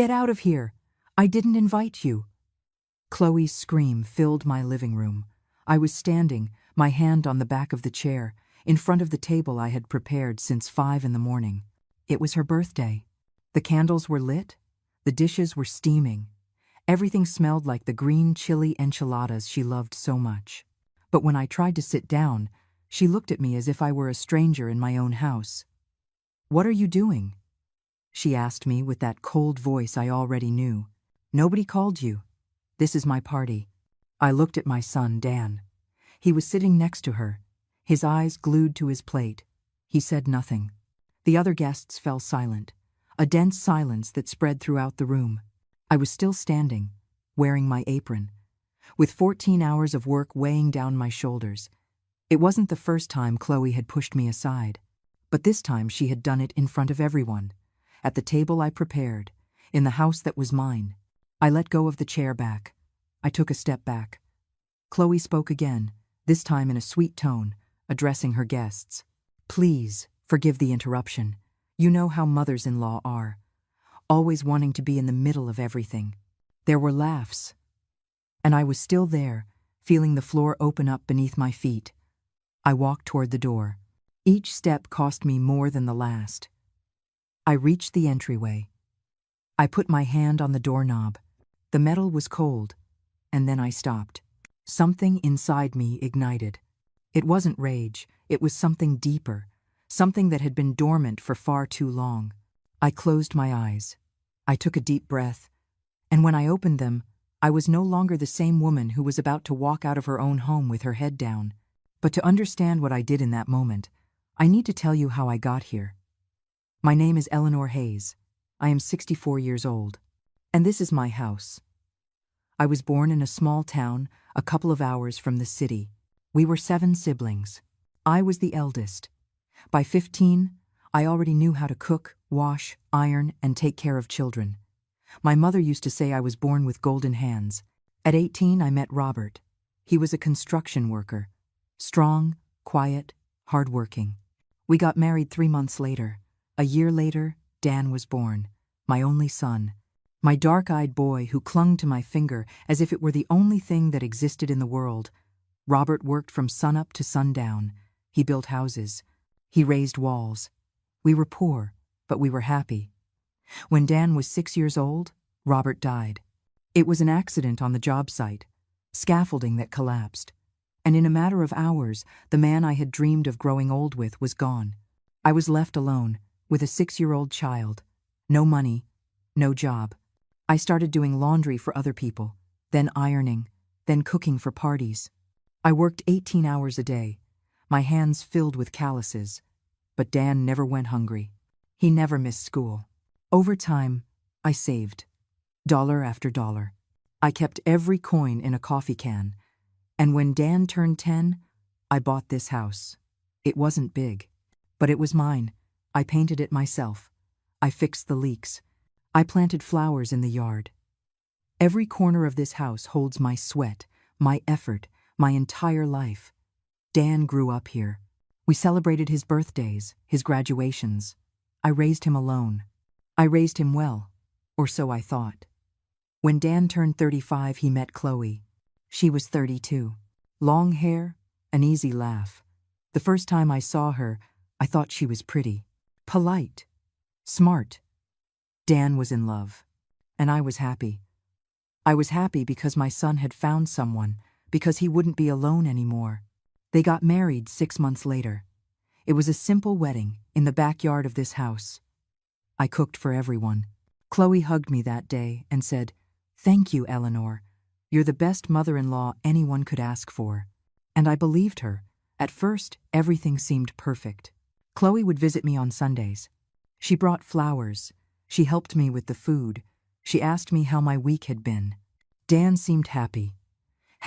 "Get out of here! I didn't invite you!" Chloe's scream filled my living room. I was standing, my hand on the back of the chair, in front of the table I had prepared since 5 in the morning. It was her birthday. The candles were lit, the dishes were steaming. Everything smelled like the green chili enchiladas she loved so much. But when I tried to sit down, she looked at me as if I were a stranger in my own house. "What are you doing?" she asked me with that cold voice I already knew. "Nobody called you. This is my party." I looked at my son, Dan. He was sitting next to her, his eyes glued to his plate. He said nothing. The other guests fell silent, a dense silence that spread throughout the room. I was still standing, wearing my apron, with 14 hours of work weighing down my shoulders. It wasn't the first time Chloe had pushed me aside, but this time she had done it in front of everyone, at the table I prepared, in the house that was mine. I let go of the chair back. I took a step back. Chloe spoke again, this time in a sweet tone, addressing her guests. "Please, forgive the interruption. You know how mothers-in-law are, always wanting to be in the middle of everything." There were laughs, and I was still there, feeling the floor open up beneath my feet. I walked toward the door. Each step cost me more than the last. I reached the entryway. I put my hand on the doorknob. The metal was cold, and then I stopped. Something inside me ignited. It wasn't rage, it was something deeper, something that had been dormant for far too long. I closed my eyes. I took a deep breath, and when I opened them, I was no longer the same woman who was about to walk out of her own home with her head down. But to understand what I did in that moment, I need to tell you how I got here. My name is Eleanor Hayes. I am 64 years old. And this is my house. I was born in a small town, a couple of hours from the city. We were 7 siblings. I was the eldest. By 15, I already knew how to cook, wash, iron, and take care of children. My mother used to say I was born with golden hands. At 18, I met Robert. He was a construction worker. Strong, quiet, hardworking. We got married 3 months later. A year later, Dan was born, my only son. My dark-eyed boy who clung to my finger as if it were the only thing that existed in the world. Robert worked from sunup to sundown. He built houses. He raised walls. We were poor, but we were happy. When Dan was 6 years old, Robert died. It was an accident on the job site, scaffolding that collapsed. And in a matter of hours, the man I had dreamed of growing old with was gone. I was left alone, with a 6-year-old child. No money, no job. I started doing laundry for other people, then ironing, then cooking for parties. I worked 18 hours a day, my hands filled with calluses. But Dan never went hungry. He never missed school. Over time, I saved, dollar after dollar. I kept every coin in a coffee can, and when Dan turned 10, I bought this house. It wasn't big, but it was mine. I painted it myself. I fixed the leaks. I planted flowers in the yard. Every corner of this house holds my sweat, my effort, my entire life. Dan grew up here. We celebrated his birthdays, his graduations. I raised him alone. I raised him well, or so I thought. When Dan turned 35, he met Chloe. She was 32. Long hair, an easy laugh. The first time I saw her, I thought she was pretty, polite, smart. Dan was in love, and I was happy. I was happy because my son had found someone, because he wouldn't be alone anymore. They got married 6 months later. It was a simple wedding in the backyard of this house. I cooked for everyone. Chloe hugged me that day and said, "Thank you, Eleanor. You're the best mother-in-law anyone could ask for." And I believed her. At first, everything seemed perfect. Chloe would visit me on Sundays. She brought flowers. She helped me with the food. She asked me how my week had been. Dan seemed happy,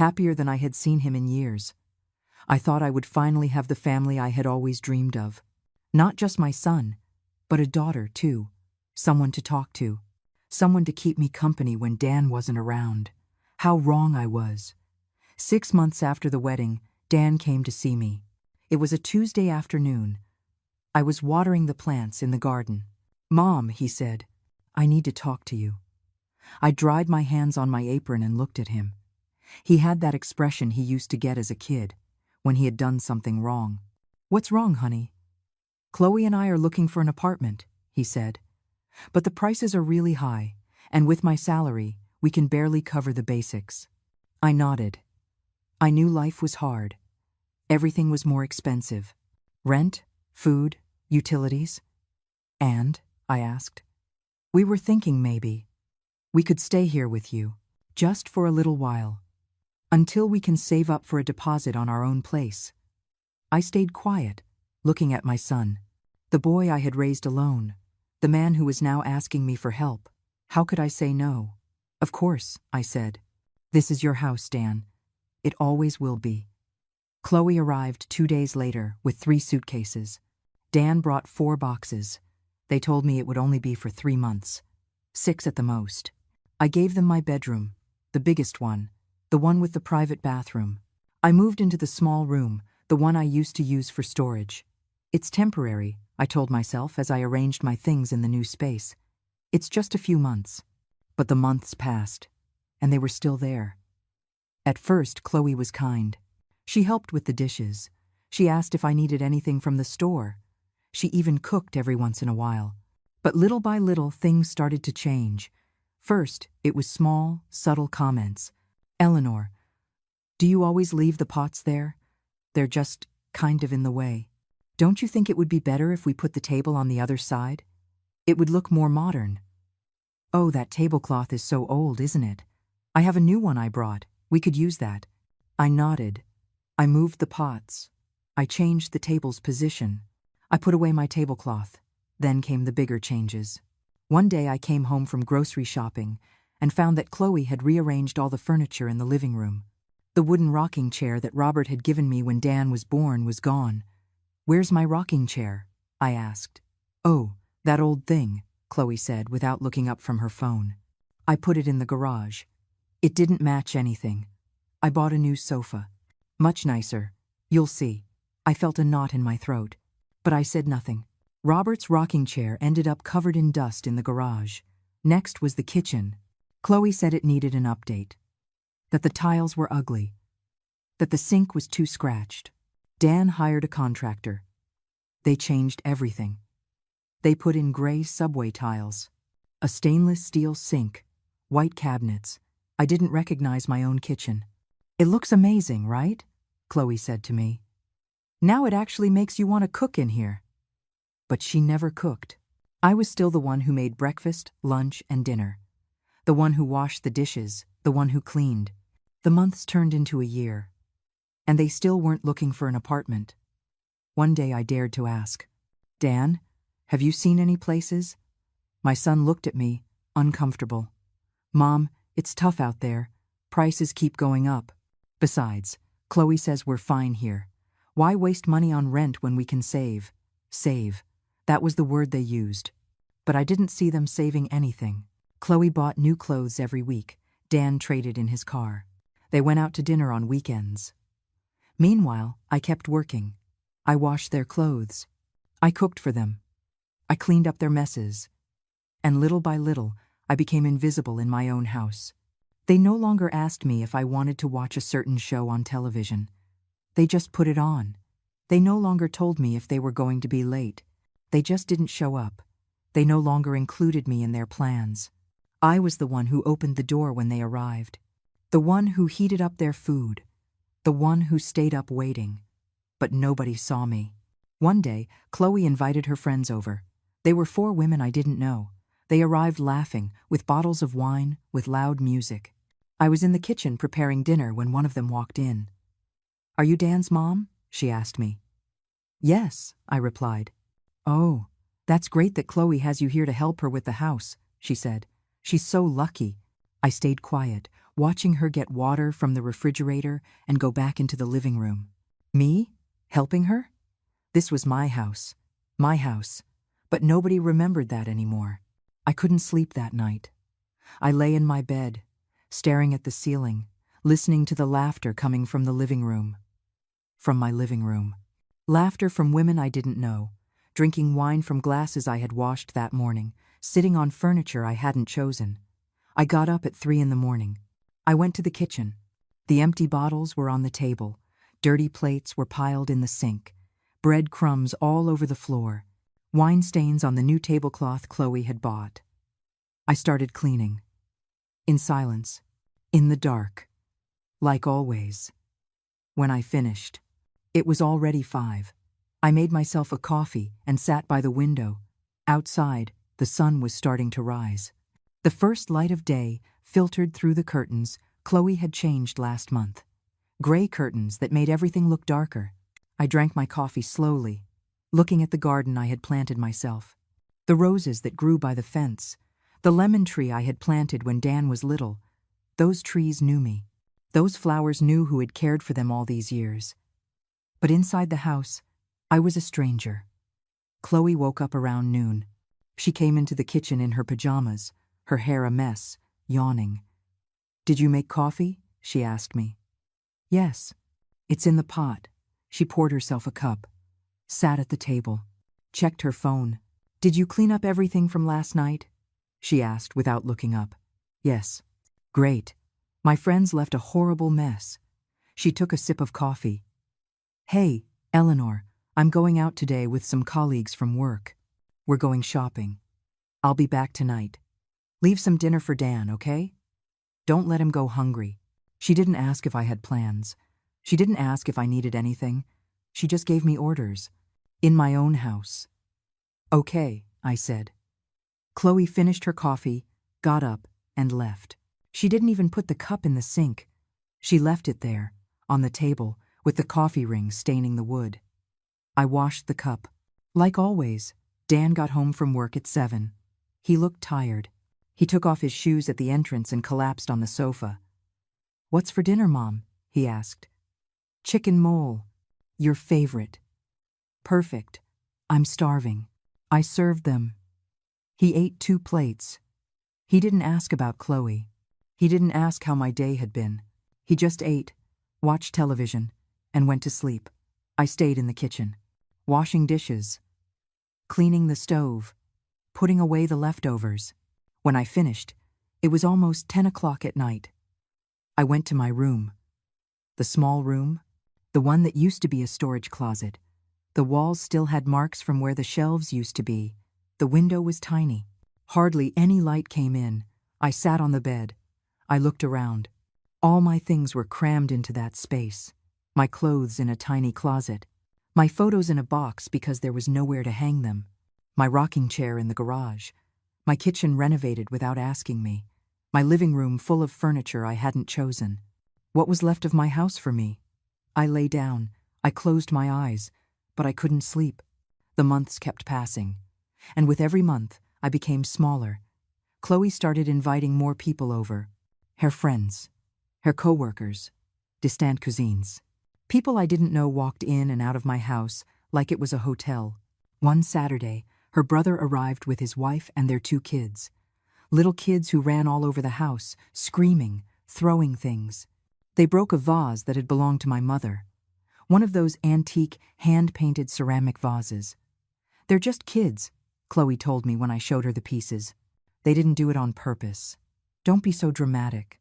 happier than I had seen him in years. I thought I would finally have the family I had always dreamed of. Not just my son, but a daughter too. Someone to talk to. Someone to keep me company when Dan wasn't around. How wrong I was. 6 months after the wedding, Dan came to see me. It was a Tuesday afternoon. I was watering the plants in the garden. "Mom," he said, I need to talk to you." I dried my hands on my apron and looked at him. He had that expression he used to get as a kid, when he had done something wrong. "What's wrong, honey?" "Chloe and I are looking for an apartment," he said. "But the prices are really high, and with my salary, we can barely cover the basics." I nodded. I knew life was hard. Everything was more expensive. Rent, food, utilities. "And?" I asked. "We were thinking maybe we could stay here with you, just for a little while, until we can save up for a deposit on our own place." I stayed quiet, looking at my son, the boy I had raised alone, the man who was now asking me for help. How could I say no? "Of course," I said. "This is your house, Dan. It always will be." Chloe arrived 2 days later with 3 suitcases. Dan brought 4 boxes. They told me it would only be for 3 months. 6 at the most. I gave them my bedroom, the biggest one, the one with the private bathroom. I moved into the small room, the one I used to use for storage. "It's temporary," I told myself as I arranged my things in the new space. "It's just a few months." But the months passed, and they were still there. At first, Chloe was kind. She helped with the dishes. She asked if I needed anything from the store. She even cooked every once in a while. But little by little, things started to change. First, it was small, subtle comments. "Eleanor, do you always leave the pots there? They're just kind of in the way. Don't you think it would be better if we put the table on the other side? It would look more modern." "Oh, that tablecloth is so old, isn't it? I have a new one I brought. We could use that." I nodded. I moved the pots. I changed the table's position. I put away my tablecloth. Then came the bigger changes. One day I came home from grocery shopping and found that Chloe had rearranged all the furniture in the living room. The wooden rocking chair that Robert had given me when Dan was born was gone. "Where's my rocking chair?" I asked. "Oh, that old thing," Chloe said without looking up from her phone. "I put it in the garage. It didn't match anything. I bought a new sofa. Much nicer. You'll see." I felt a knot in my throat, but I said nothing. Robert's rocking chair ended up covered in dust in the garage. Next was the kitchen. Chloe said it needed an update. That the tiles were ugly. That the sink was too scratched. Dan hired a contractor. They changed everything. They put in gray subway tiles, a stainless steel sink, white cabinets. I didn't recognize my own kitchen. "It looks amazing, right?" Chloe said to me. "Now it actually makes you want to cook in here." But she never cooked. I was still the one who made breakfast, lunch, and dinner. The one who washed the dishes, the one who cleaned. The months turned into a year, and they still weren't looking for an apartment. One day I dared to ask, "Dan, have you seen any places?" My son looked at me, uncomfortable. "Mom, it's tough out there. Prices keep going up. Besides, Chloe says we're fine here. Why waste money on rent when we can save?" Save. That was the word they used. But I didn't see them saving anything. Chloe bought new clothes every week. Dan traded in his car. They went out to dinner on weekends. Meanwhile, I kept working. I washed their clothes. I cooked for them. I cleaned up their messes. And little by little, I became invisible in my own house. They no longer asked me if I wanted to watch a certain show on television. They just put it on. They no longer told me if they were going to be late. They just didn't show up. They no longer included me in their plans. I was the one who opened the door when they arrived. The one who heated up their food. The one who stayed up waiting. But nobody saw me. One day, Chloe invited her friends over. They were 4 women I didn't know. They arrived laughing, with bottles of wine, with loud music. I was in the kitchen preparing dinner when one of them walked in. "Are you Dan's mom?" she asked me. "Yes," I replied. "Oh, that's great that Chloe has you here to help her with the house," she said. "She's so lucky." I stayed quiet, watching her get water from the refrigerator and go back into the living room. Me? Helping her? This was my house. My house. But nobody remembered that anymore. I couldn't sleep that night. I lay in my bed, staring at the ceiling, listening to the laughter coming from the living room. From my living room. Laughter from women I didn't know, drinking wine from glasses I had washed that morning, sitting on furniture I hadn't chosen. I got up at 3 in the morning. I went to the kitchen. The empty bottles were on the table. Dirty plates were piled in the sink. Bread crumbs all over the floor. Wine stains on the new tablecloth Chloe had bought. I started cleaning. In silence. In the dark. Like always. When I finished, it was already 5. I made myself a coffee and sat by the window. Outside, the sun was starting to rise. The first light of day filtered through the curtains Chloe had changed last month. Gray curtains that made everything look darker. I drank my coffee slowly, looking at the garden I had planted myself. The roses that grew by the fence. The lemon tree I had planted when Dan was little. Those trees knew me. Those flowers knew who had cared for them all these years. But inside the house, I was a stranger. Chloe woke up around noon. She came into the kitchen in her pajamas, her hair a mess, yawning. "Did you make coffee?" she asked me. "Yes. It's in the pot." She poured herself a cup, sat at the table, checked her phone. "Did you clean up everything from last night?" she asked without looking up. "Yes." "Great. My friends left a horrible mess." She took a sip of coffee. "Hey, Eleanor, I'm going out today with some colleagues from work. We're going shopping. I'll be back tonight. Leave some dinner for Dan, okay? Don't let him go hungry." She didn't ask if I had plans. She didn't ask if I needed anything. She just gave me orders. In my own house. "Okay," I said. Chloe finished her coffee, got up, and left. She didn't even put the cup in the sink. She left it there, on the table, with the coffee ring staining the wood. I washed the cup. Like always, Dan got home from work at 7. He looked tired. He took off his shoes at the entrance and collapsed on the sofa. "What's for dinner, Mom?" he asked. "Chicken mole. Your favorite." "Perfect. I'm starving." I served them. He ate 2 plates. He didn't ask about Chloe. He didn't ask how my day had been. He just ate, watched television, and went to sleep. I stayed in the kitchen, washing dishes, cleaning the stove, putting away the leftovers. When I finished, it was almost 10 o'clock at night. I went to my room. The small room, the one that used to be a storage closet. The walls still had marks from where the shelves used to be. The window was tiny. Hardly any light came in. I sat on the bed. I looked around. All my things were crammed into that space. My clothes in a tiny closet. My photos in a box because there was nowhere to hang them. My rocking chair in the garage. My kitchen renovated without asking me. My living room full of furniture I hadn't chosen. What was left of my house for me? I lay down. I closed my eyes, but I couldn't sleep. The months kept passing. And with every month, I became smaller. Chloe started inviting more people over. Her friends, her co-workers, distant cousins. People I didn't know walked in and out of my house like it was a hotel. One Saturday, her brother arrived with his wife and their 2 kids. Little kids who ran all over the house, screaming, throwing things. They broke a vase that had belonged to my mother. One of those antique, hand-painted ceramic vases. "They're just kids," Chloe told me when I showed her the pieces. "They didn't do it on purpose. Don't be so dramatic."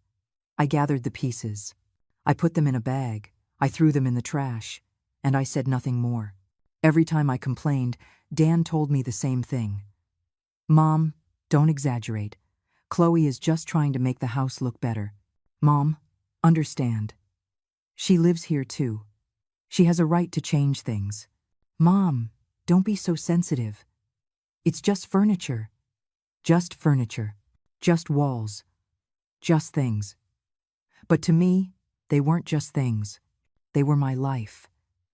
I gathered the pieces. I put them in a bag. I threw them in the trash. And I said nothing more. Every time I complained, Dan told me the same thing. "Mom, don't exaggerate. Chloe is just trying to make the house look better. Mom, understand. She lives here too. She has a right to change things. Mom, don't be so sensitive. It's just furniture. Just furniture. Just walls. Just things." But to me, they weren't just things. They were my life.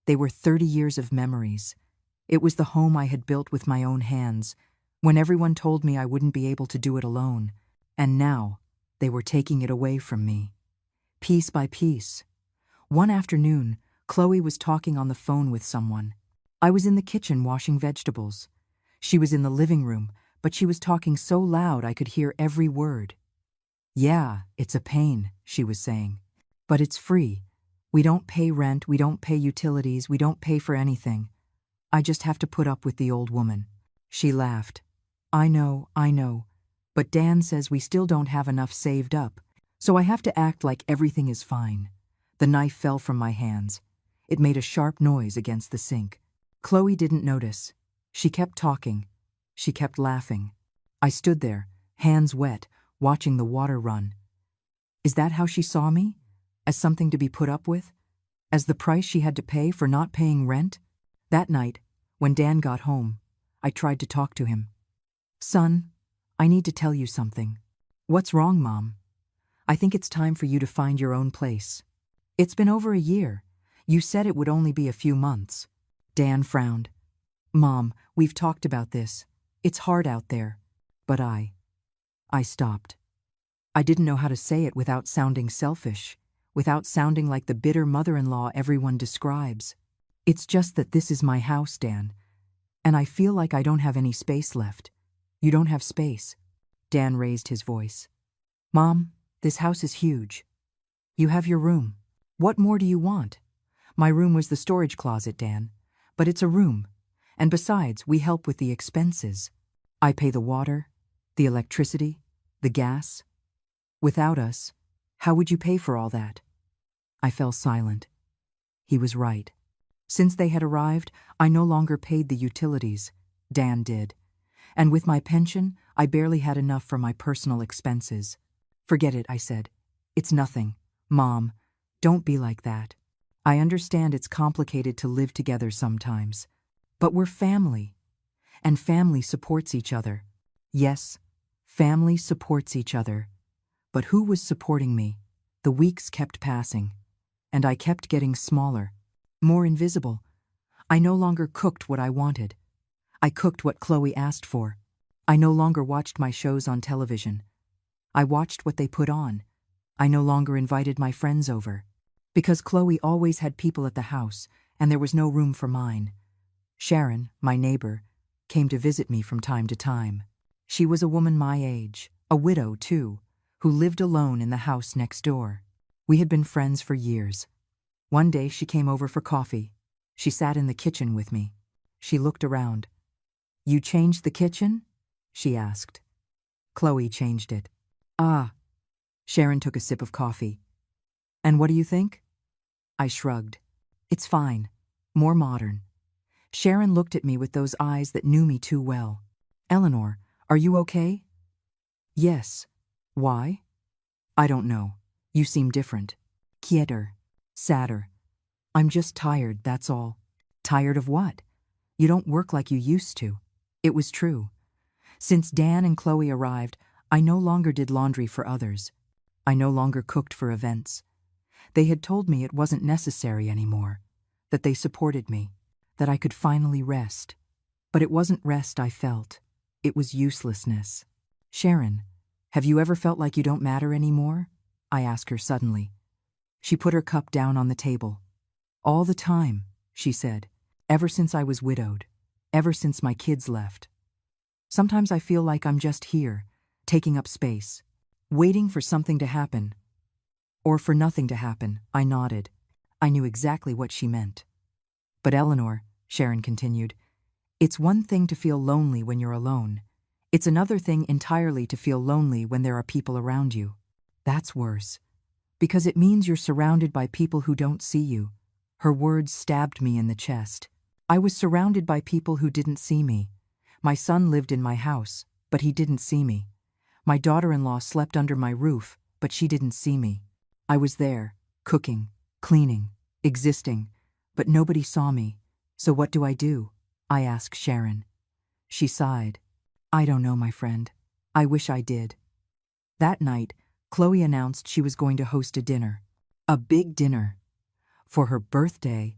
They were 30 years of memories. It was the home I had built with my own hands, when everyone told me I wouldn't be able to do it alone. And now, they were taking it away from me. Piece by piece. One afternoon, Chloe was talking on the phone with someone. I was in the kitchen washing vegetables. She was in the living room, but she was talking so loud I could hear every word. "Yeah, it's a pain," she was saying. "But it's free. We don't pay rent, we don't pay utilities, we don't pay for anything. I just have to put up with the old woman." She laughed. I know. But Dan says we still don't have enough saved up, so I have to act like everything is fine. The knife fell from my hands. It made a sharp noise against the sink. Chloe didn't notice. She kept talking. She kept laughing. I stood there, hands wet, watching the water run. Is that how she saw me? As something to be put up with? As the price she had to pay for not paying rent? That night, when Dan got home, I tried to talk to him. Son, I need to tell you something. What's wrong, Mom? I think it's time for you to find your own place. It's been over a year. You said it would only be a few months. Dan frowned. Mom, we've talked about this. It's hard out there. But I stopped. I didn't know how to say it without sounding selfish, without sounding like the bitter mother-in-law everyone describes. It's just that this is my house, Dan, and I feel like I don't have any space left. You don't have space. Dan raised his voice. Mom, this house is huge. You have your room. What more do you want? My room was the storage closet, Dan, but it's a room. And besides, we help with the expenses. I pay the water, the electricity, the gas. Without us, how would you pay for all that? I fell silent. He was right. Since they had arrived, I no longer paid the utilities. Dan did. And with my pension, I barely had enough for my personal expenses. Forget it, I said. It's nothing. Mom, don't be like that. I understand it's complicated to live together sometimes. But we're family. And family supports each other. Yes, family supports each other. But who was supporting me? The weeks kept passing. And I kept getting smaller, more invisible. I no longer cooked what I wanted. I cooked what Chloe asked for. I no longer watched my shows on television. I watched what they put on. I no longer invited my friends over. Because Chloe always had people at the house, and there was no room for mine. Sharon, my neighbor, came to visit me from time to time. She was a woman my age, a widow too, who lived alone in the house next door. We had been friends for years. One day she came over for coffee. She sat in the kitchen with me. She looked around. You changed the kitchen? She asked. Chloe changed it. Ah. Sharon took a sip of coffee. And what do you think? I shrugged. It's fine. More modern. Sharon looked at me with those eyes that knew me too well. Eleanor, are you okay? Yes. Why? I don't know. You seem different. Quieter. Sadder. I'm just tired, that's all. Tired of what? You don't work like you used to. It was true. Since Dan and Chloe arrived, I no longer did laundry for others. I no longer cooked for events. They had told me it wasn't necessary anymore, that they supported me, that I could finally rest. But it wasn't rest I felt. It was uselessness. Sharon, have you ever felt like you don't matter anymore? I asked her suddenly. She put her cup down on the table. All the time, she said, ever since I was widowed, ever since my kids left. Sometimes I feel like I'm just here, taking up space, waiting for something to happen. Or for nothing to happen, I nodded. I knew exactly what she meant. But Eleanor, Sharon continued, it's one thing to feel lonely when you're alone. It's another thing entirely to feel lonely when there are people around you. That's worse. Because it means you're surrounded by people who don't see you. Her words stabbed me in the chest. I was surrounded by people who didn't see me. My son lived in my house, but he didn't see me. My daughter-in-law slept under my roof, but she didn't see me. I was there, cooking, cleaning, existing, but nobody saw me. So what do? I asked Sharon. She sighed. I don't know, my friend. I wish I did. That night, Chloe announced she was going to host a dinner. A big dinner. For her birthday.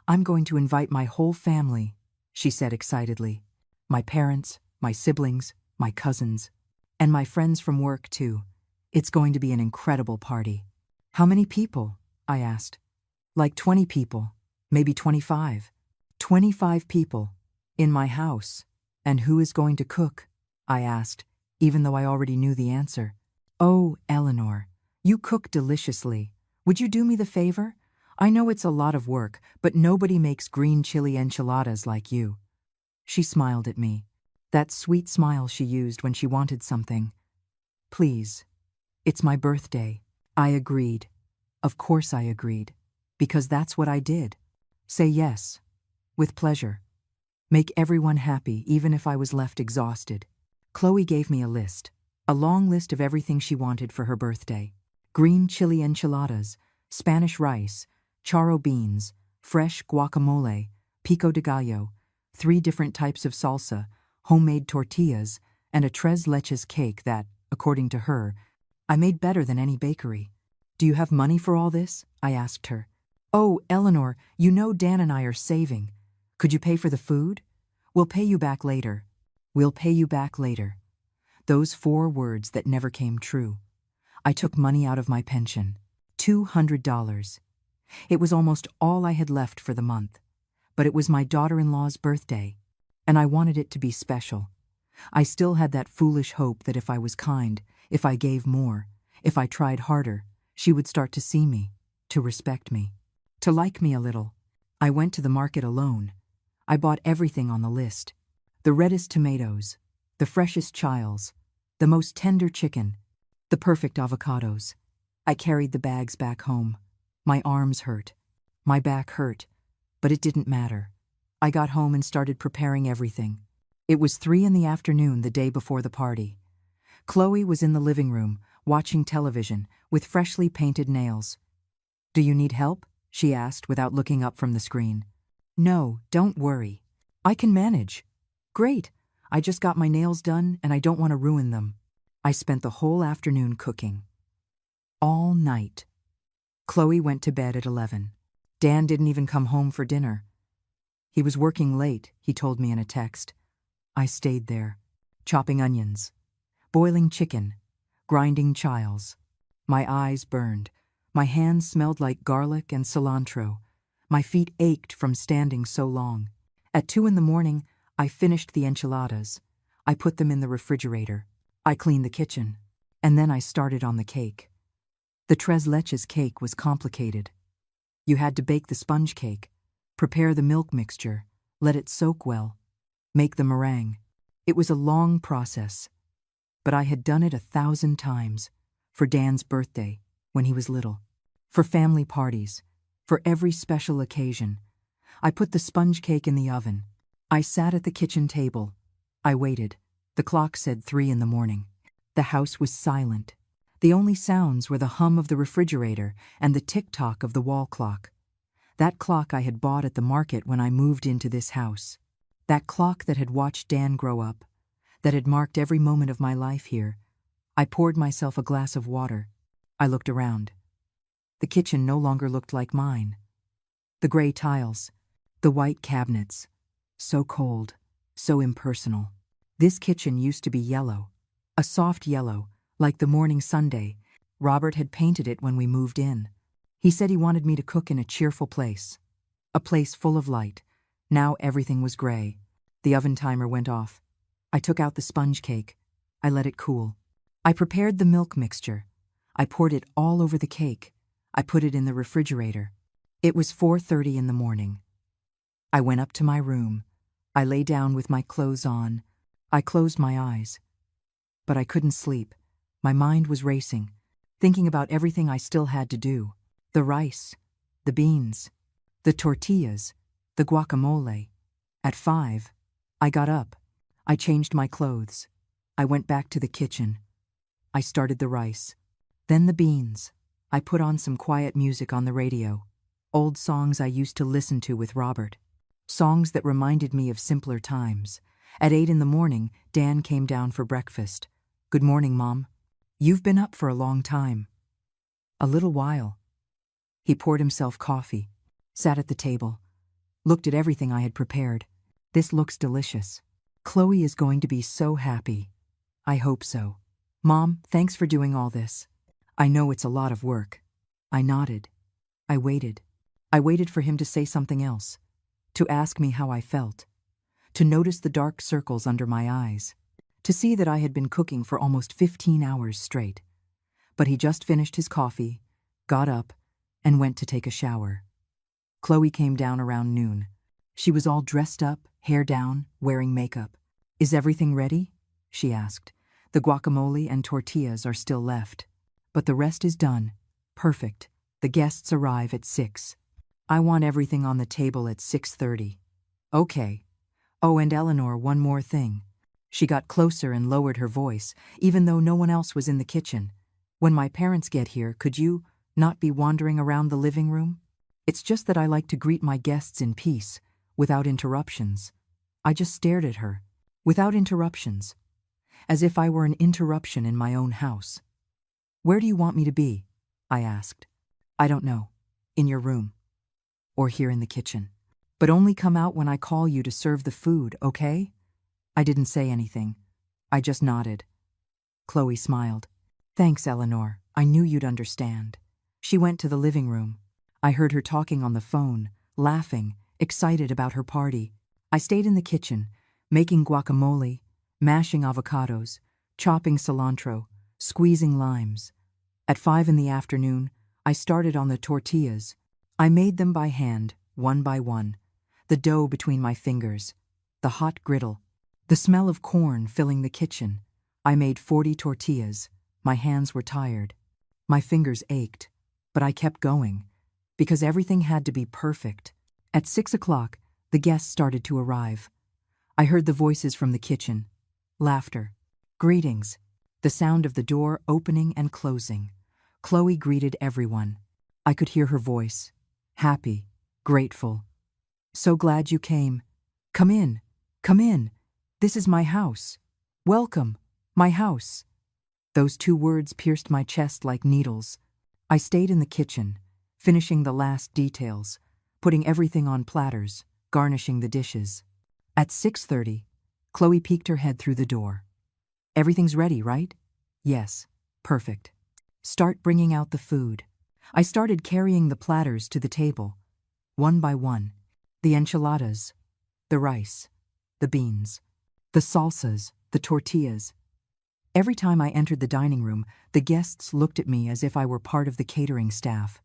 I'm going to invite my whole family, she said excitedly. My parents, my siblings, my cousins, and my friends from work too. It's going to be an incredible party. How many people? I asked. Like 20 people, maybe 25. 25 people. In my house. And who is going to cook? I asked, even though I already knew the answer. Oh, Eleanor, you cook deliciously. Would you do me the favor? I know it's a lot of work, but nobody makes green chili enchiladas like you. She smiled at me. That sweet smile she used when she wanted something. Please. It's my birthday. I agreed. Of course I agreed. Because that's what I did. Say yes. With pleasure. Make everyone happy, even if I was left exhausted. Chloe gave me a list. A long list of everything she wanted for her birthday. Green chili enchiladas, Spanish rice, charro beans, fresh guacamole, pico de gallo, 3 different types of salsa, homemade tortillas, and a tres leches cake that, according to her, I made better than any bakery. Do you have money for all this? I asked her. Oh, Eleanor, you know Dan and I are saving. Could you pay for the food? We'll pay you back later. We'll pay you back later. Those 4 words that never came true. I took money out of my pension. $200. It was almost all I had left for the month. But it was my daughter-in-law's birthday, and I wanted it to be special. I still had that foolish hope that if I was kind, if I gave more, if I tried harder, she would start to see me, to respect me, to like me a little. I went to the market alone. I bought everything on the list. The reddest tomatoes, the freshest chiles, the most tender chicken, the perfect avocados. I carried the bags back home. My arms hurt. My back hurt. But it didn't matter. I got home and started preparing everything. It was 3 in the afternoon the day before the party. Chloe was in the living room, watching television, with freshly painted nails. Do you need help? She asked without looking up from the screen. No, don't worry. I can manage. Great. I just got my nails done and I don't want to ruin them. I spent the whole afternoon cooking. All night. Chloe went to bed at 11. Dan didn't even come home for dinner. He was working late, he told me in a text. I stayed there, chopping onions, boiling chicken, grinding chiles. My eyes burned. My hands smelled like garlic and cilantro. My feet ached from standing so long. At 2 in the morning, I finished the enchiladas. I put them in the refrigerator. I cleaned the kitchen. And then I started on the cake. The tres leches cake was complicated. You had to bake the sponge cake, prepare the milk mixture, let it soak well, make the meringue. It was a long process. But I had done it 1,000 times. For Dan's birthday, when he was little. For family parties. For every special occasion. I put the sponge cake in the oven. I sat at the kitchen table. I waited. The clock said 3 in the morning. The house was silent. The only sounds were the hum of the refrigerator and the tick-tock of the wall clock. That clock I had bought at the market when I moved into this house. That clock that had watched Dan grow up. That had marked every moment of my life here. I poured myself a glass of water. I looked around. The kitchen no longer looked like mine. The gray tiles. The white cabinets. So cold. So impersonal. This kitchen used to be yellow. A soft yellow. Like the morning Sunday. Robert had painted it when we moved in. He said he wanted me to cook in a cheerful place. A place full of light. Now everything was gray. The oven timer went off. I took out the sponge cake. I let it cool. I prepared the milk mixture. I poured it all over the cake. I put it in the refrigerator. It was 4:30 in the morning. I went up to my room. I lay down with my clothes on. I closed my eyes. But I couldn't sleep. My mind was racing, thinking about everything I still had to do. The rice, the beans, the tortillas, the guacamole. At 5, I got up. I changed my clothes. I went back to the kitchen. I started the rice. Then the beans. I put on some quiet music on the radio. Old songs I used to listen to with Robert. Songs that reminded me of simpler times. At 8 in the morning, Dan came down for breakfast. Good morning, Mom. You've been up for a long time. A little while. He poured himself coffee, sat at the table, looked at everything I had prepared. This looks delicious. Chloe is going to be so happy. I hope so. Mom, thanks for doing all this. I know it's a lot of work. I nodded. I waited. I waited for him to say something else, to ask me how I felt, to notice the dark circles under my eyes, to see that I had been cooking for almost 15 hours straight. But he just finished his coffee, got up, and went to take a shower. Chloe came down around noon. She was all dressed up, hair down, wearing makeup. "Is everything ready?" she asked. "The guacamole and tortillas are still left. But the rest is done. Perfect. The guests arrive at 6. I want everything on the table at 6:30. Okay. Oh, and Eleanor, one more thing." She got closer and lowered her voice, even though no one else was in the kitchen. "When my parents get here, could you not be wandering around the living room? It's just that I like to greet my guests in peace, without interruptions." I just stared at her. Without interruptions. As if I were an interruption in my own house. "Where do you want me to be?" I asked. "I don't know. In your room. Or here in the kitchen. But only come out when I call you to serve the food, okay?" I didn't say anything. I just nodded. Chloe smiled. "Thanks, Eleanor. I knew you'd understand." She went to the living room. I heard her talking on the phone, laughing, excited about her party. I stayed in the kitchen, making guacamole, mashing avocados, chopping cilantro, squeezing limes. At 5 in the afternoon, I started on the tortillas. I made them by hand, one by one, the dough between my fingers, the hot griddle, the smell of corn filling the kitchen. I made 40 tortillas. My hands were tired. My fingers ached, but I kept going, because everything had to be perfect. At 6 o'clock, the guests started to arrive. I heard the voices from the kitchen, laughter, greetings, the sound of the door opening and closing. Chloe greeted everyone. I could hear her voice, happy, grateful. "So glad you came. Come in, come in. This is my house. Welcome, my house." Those 2 words pierced my chest like needles. I stayed in the kitchen, finishing the last details, putting everything on platters, garnishing the dishes. At 6:30, Chloe peeked her head through the door. "Everything's ready, right?" "Yes, perfect." "Start bringing out the food." I started carrying the platters to the table, one by one. The enchiladas, the rice, the beans, the salsas, the tortillas. Every time I entered the dining room, the guests looked at me as if I were part of the catering staff.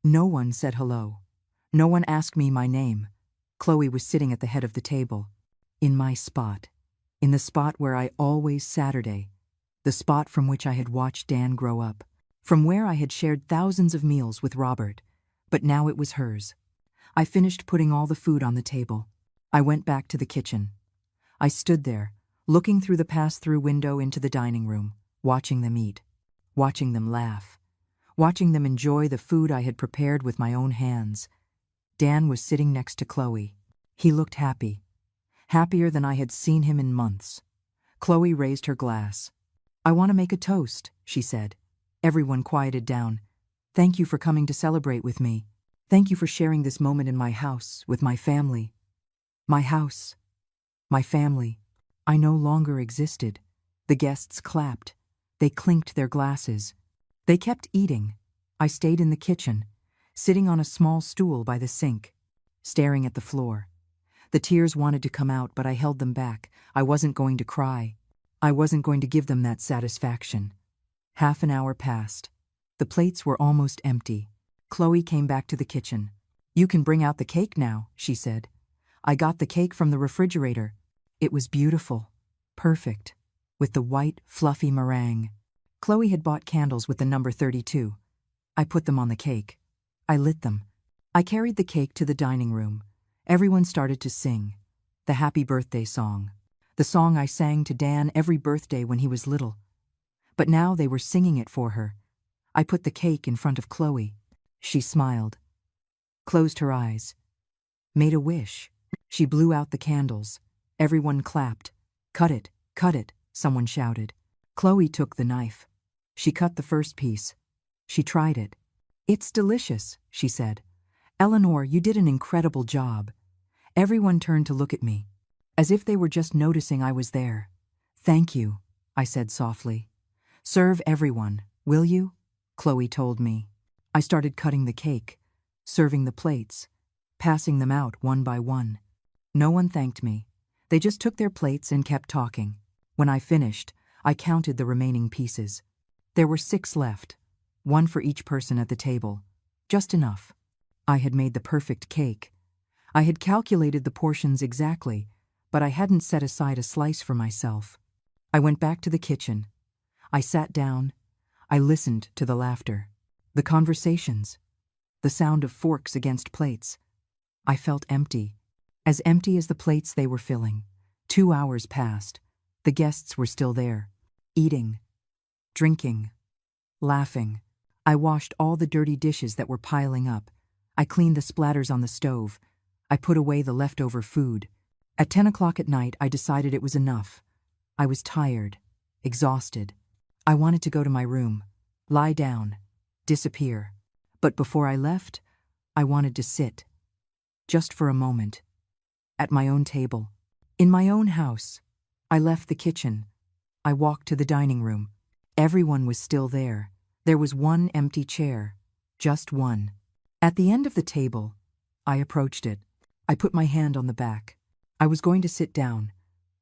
No one said hello. No one asked me my name. Chloe was sitting at the head of the table, in my spot, in the spot where I always Saturday, the spot from which I had watched Dan grow up, from where I had shared thousands of meals with Robert, but now it was hers. I finished putting all the food on the table. I went back to the kitchen. I stood there, looking through the pass-through window into the dining room, watching them eat, watching them laugh, watching them enjoy the food I had prepared with my own hands. Dan was sitting next to Chloe. He looked happy, happier than I had seen him in months. Chloe raised her glass. "I want to make a toast," she said. Everyone quieted down. "Thank you for coming to celebrate with me. Thank you for sharing this moment in my house, with my family." My house. My family. I no longer existed. The guests clapped. They clinked their glasses. They kept eating. I stayed in the kitchen, sitting on a small stool by the sink, staring at the floor. The tears wanted to come out, but I held them back. I wasn't going to cry. I wasn't going to give them that satisfaction. Half an hour passed. The plates were almost empty. Chloe came back to the kitchen. "You can bring out the cake now," she said. I got the cake from the refrigerator. It was beautiful, perfect, with the white, fluffy meringue. Chloe had bought candles with the number 32. I put them on the cake. I lit them. I carried the cake to the dining room. Everyone started to sing. The happy birthday song. The song I sang to Dan every birthday when he was little. But now they were singing it for her. I put the cake in front of Chloe. She smiled, closed her eyes, made a wish. She blew out the candles. Everyone clapped. Cut it," someone shouted. Chloe took the knife. She cut the first piece. She tried it. "It's delicious," she said. "Eleanor, you did an incredible job." Everyone turned to look at me, as if they were just noticing I was there. "Thank you," I said softly. "Serve everyone, will you?" Chloe told me. I started cutting the cake, serving the plates, passing them out one by one. No one thanked me. They just took their plates and kept talking. When I finished, I counted the remaining pieces. There were 6 left, one for each person at the table. Just enough. I had made the perfect cake. I had calculated the portions exactly, but I hadn't set aside a slice for myself. I went back to the kitchen. I sat down. I listened to the laughter, the conversations, the sound of forks against plates. I felt empty as the plates they were filling. 2 hours passed. The guests were still there, eating, drinking, laughing. I washed all the dirty dishes that were piling up. I cleaned the splatters on the stove. I put away the leftover food. At 10 o'clock at night, I decided it was enough. I was tired, exhausted. I wanted to go to my room, lie down, disappear. But before I left, I wanted to sit, just for a moment, at my own table, in my own house. I left the kitchen. I walked to the dining room. Everyone was still there. There was one empty chair, just one. At the end of the table, I approached it. I put my hand on the back. I was going to sit down,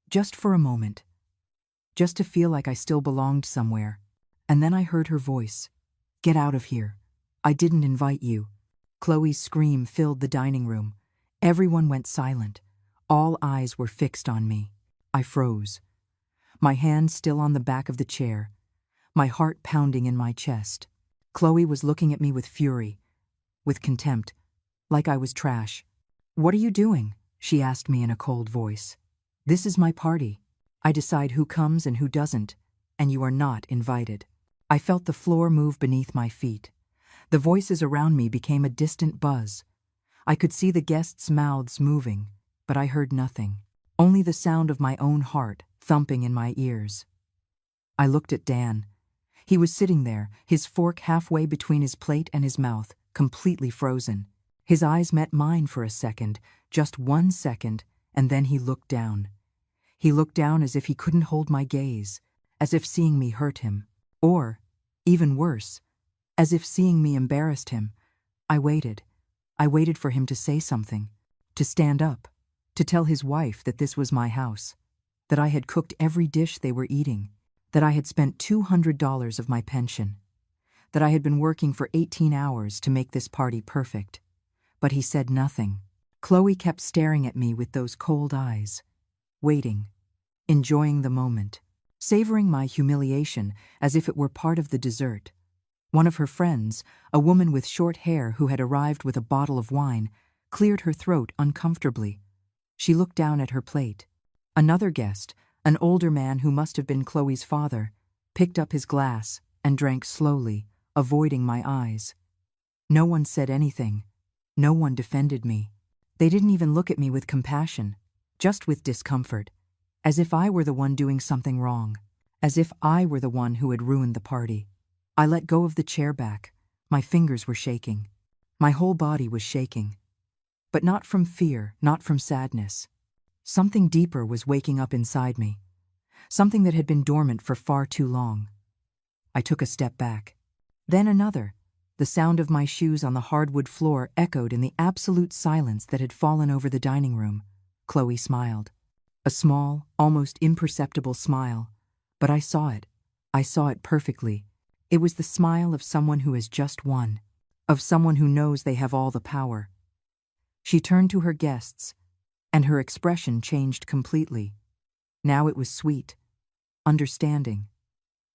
just for a moment, just to feel like I still belonged somewhere. And then I heard her voice. "Get out of here. I didn't invite you." Chloe's scream filled the dining room. Everyone went silent. All eyes were fixed on me. I froze, my hand still on the back of the chair, my heart pounding in my chest. Chloe was looking at me with fury, with contempt, like I was trash. "What are you doing?" she asked me in a cold voice. "This is my party. I decide who comes and who doesn't, and you are not invited." I felt the floor move beneath my feet. The voices around me became a distant buzz. I could see the guests' mouths moving, but I heard nothing, only the sound of my own heart thumping in my ears. I looked at Dan. He was sitting there, his fork halfway between his plate and his mouth, completely frozen. His eyes met mine for a second, just 1 second, and then he looked down. He looked down as if he couldn't hold my gaze, as if seeing me hurt him. Or, even worse, as if seeing me embarrassed him. I waited. I waited for him to say something, to stand up, to tell his wife that this was my house, that I had cooked every dish they were eating, that I had spent $200 of my pension, that I had been working for 18 hours to make this party perfect. But he said nothing. Chloe kept staring at me with those cold eyes, waiting, enjoying the moment, savoring my humiliation as if it were part of the dessert. One of her friends, a woman with short hair who had arrived with a bottle of wine, cleared her throat uncomfortably. She looked down at her plate. Another guest, an older man who must have been Chloe's father, picked up his glass and drank slowly, avoiding my eyes. No one said anything. No one defended me. They didn't even look at me with compassion, just with discomfort, as if I were the one doing something wrong, as if I were the one who had ruined the party. I let go of the chair back. My fingers were shaking. My whole body was shaking. But not from fear, not from sadness. Something deeper was waking up inside me. Something that had been dormant for far too long. I took a step back. Then another. The sound of my shoes on the hardwood floor echoed in the absolute silence that had fallen over the dining room. Chloe smiled. A small, almost imperceptible smile. But I saw it. I saw it perfectly. It was the smile of someone who has just won, of someone who knows they have all the power. She turned to her guests, and her expression changed completely. Now it was sweet, understanding,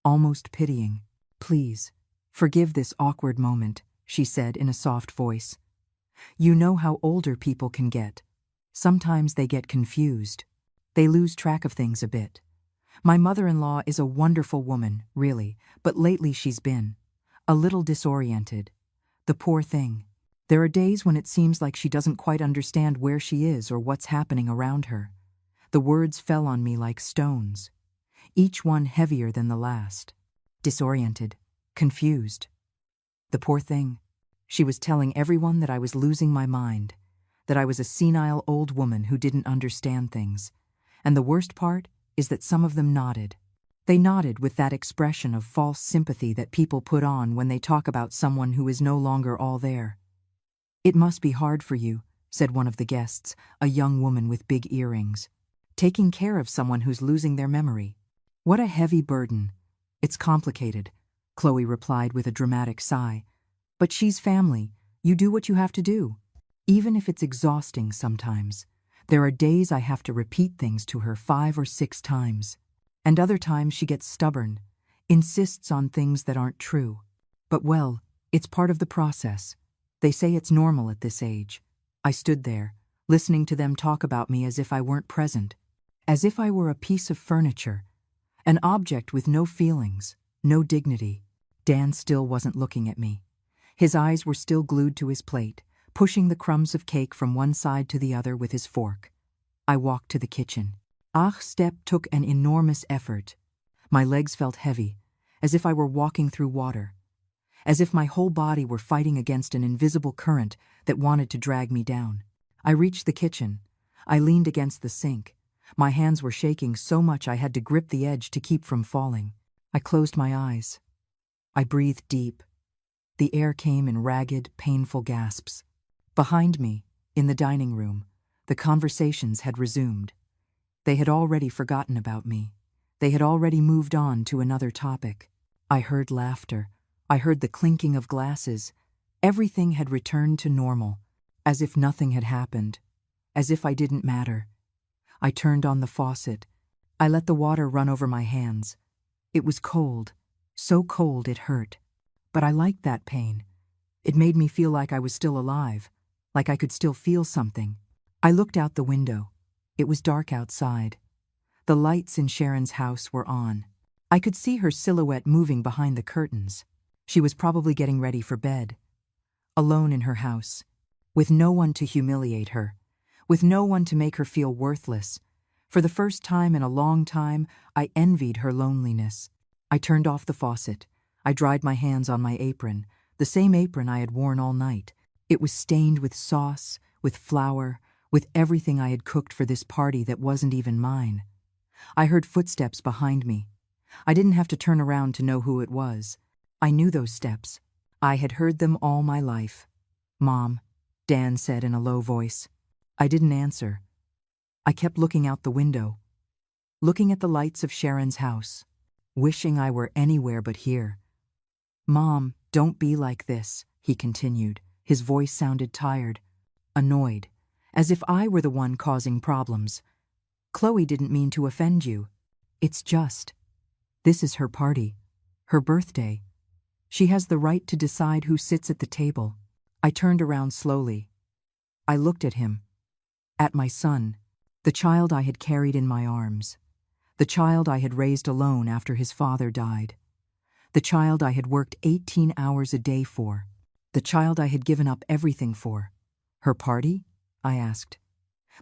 almost pitying. "Please, forgive this awkward moment," she said in a soft voice. "You know how older people can get. Sometimes they get confused. They lose track of things a bit. My mother-in-law is a wonderful woman, really, but lately she's been a little disoriented. The poor thing. There are days when it seems like she doesn't quite understand where she is or what's happening around her." The words fell on me like stones, each one heavier than the last. Disoriented, confused. The poor thing. She was telling everyone that I was losing my mind, that I was a senile old woman who didn't understand things. And the worst part is that some of them nodded. They nodded with that expression of false sympathy that people put on when they talk about someone who is no longer all there. "It must be hard for you," said one of the guests, a young woman with big earrings. "Taking care of someone who's losing their memory. What a heavy burden." "It's complicated," Chloe replied with a dramatic sigh. "But she's family. You do what you have to do. Even if it's exhausting sometimes. There are days I have to repeat things to her 5 or 6 times. And other times she gets stubborn, insists on things that aren't true. But well, it's part of the process. They say it's normal at this age. I stood there, listening to them talk about me as if I weren't present. As if I were a piece of furniture. An object with no feelings, no dignity. Dan still wasn't looking at me. His eyes were still glued to his plate, pushing the crumbs of cake from one side to the other with his fork. I walked to the kitchen. Each step took an enormous effort. My legs felt heavy, as if I were walking through water. As if my whole body were fighting against an invisible current that wanted to drag me down. I reached the kitchen. I leaned against the sink. My hands were shaking so much I had to grip the edge to keep from falling. I closed my eyes. I breathed deep. The air came in ragged, painful gasps. Behind me, in the dining room, the conversations had resumed. They had already forgotten about me. They had already moved on to another topic. I heard laughter. I heard the clinking of glasses. Everything had returned to normal, as if nothing had happened, as if I didn't matter. I turned on the faucet. I let the water run over my hands. It was cold, so cold it hurt. But I liked that pain. It made me feel like I was still alive, like I could still feel something. I looked out the window. It was dark outside. The lights in Sharon's house were on. I could see her silhouette moving behind the curtains. She was probably getting ready for bed. Alone in her house, with no one to humiliate her, with no one to make her feel worthless. For the first time in a long time, I envied her loneliness. I turned off the faucet. I dried my hands on my apron, the same apron I had worn all night. It was stained with sauce, with flour, with everything I had cooked for this party that wasn't even mine. I heard footsteps behind me. I didn't have to turn around to know who it was. I knew those steps. I had heard them all my life. "Mom," Dan said in a low voice. I didn't answer. I kept looking out the window, looking at the lights of Sharon's house, wishing I were anywhere but here. "Mom, don't be like this," he continued. His voice sounded tired, annoyed, as if I were the one causing problems. "Chloe didn't mean to offend you. It's just, this is her party, her birthday. She has the right to decide who sits at the table." I turned around slowly. I looked at him, at my son, the child I had carried in my arms, the child I had raised alone after his father died, the child I had worked 18 hours a day for, the child I had given up everything for. "Her party?" I asked.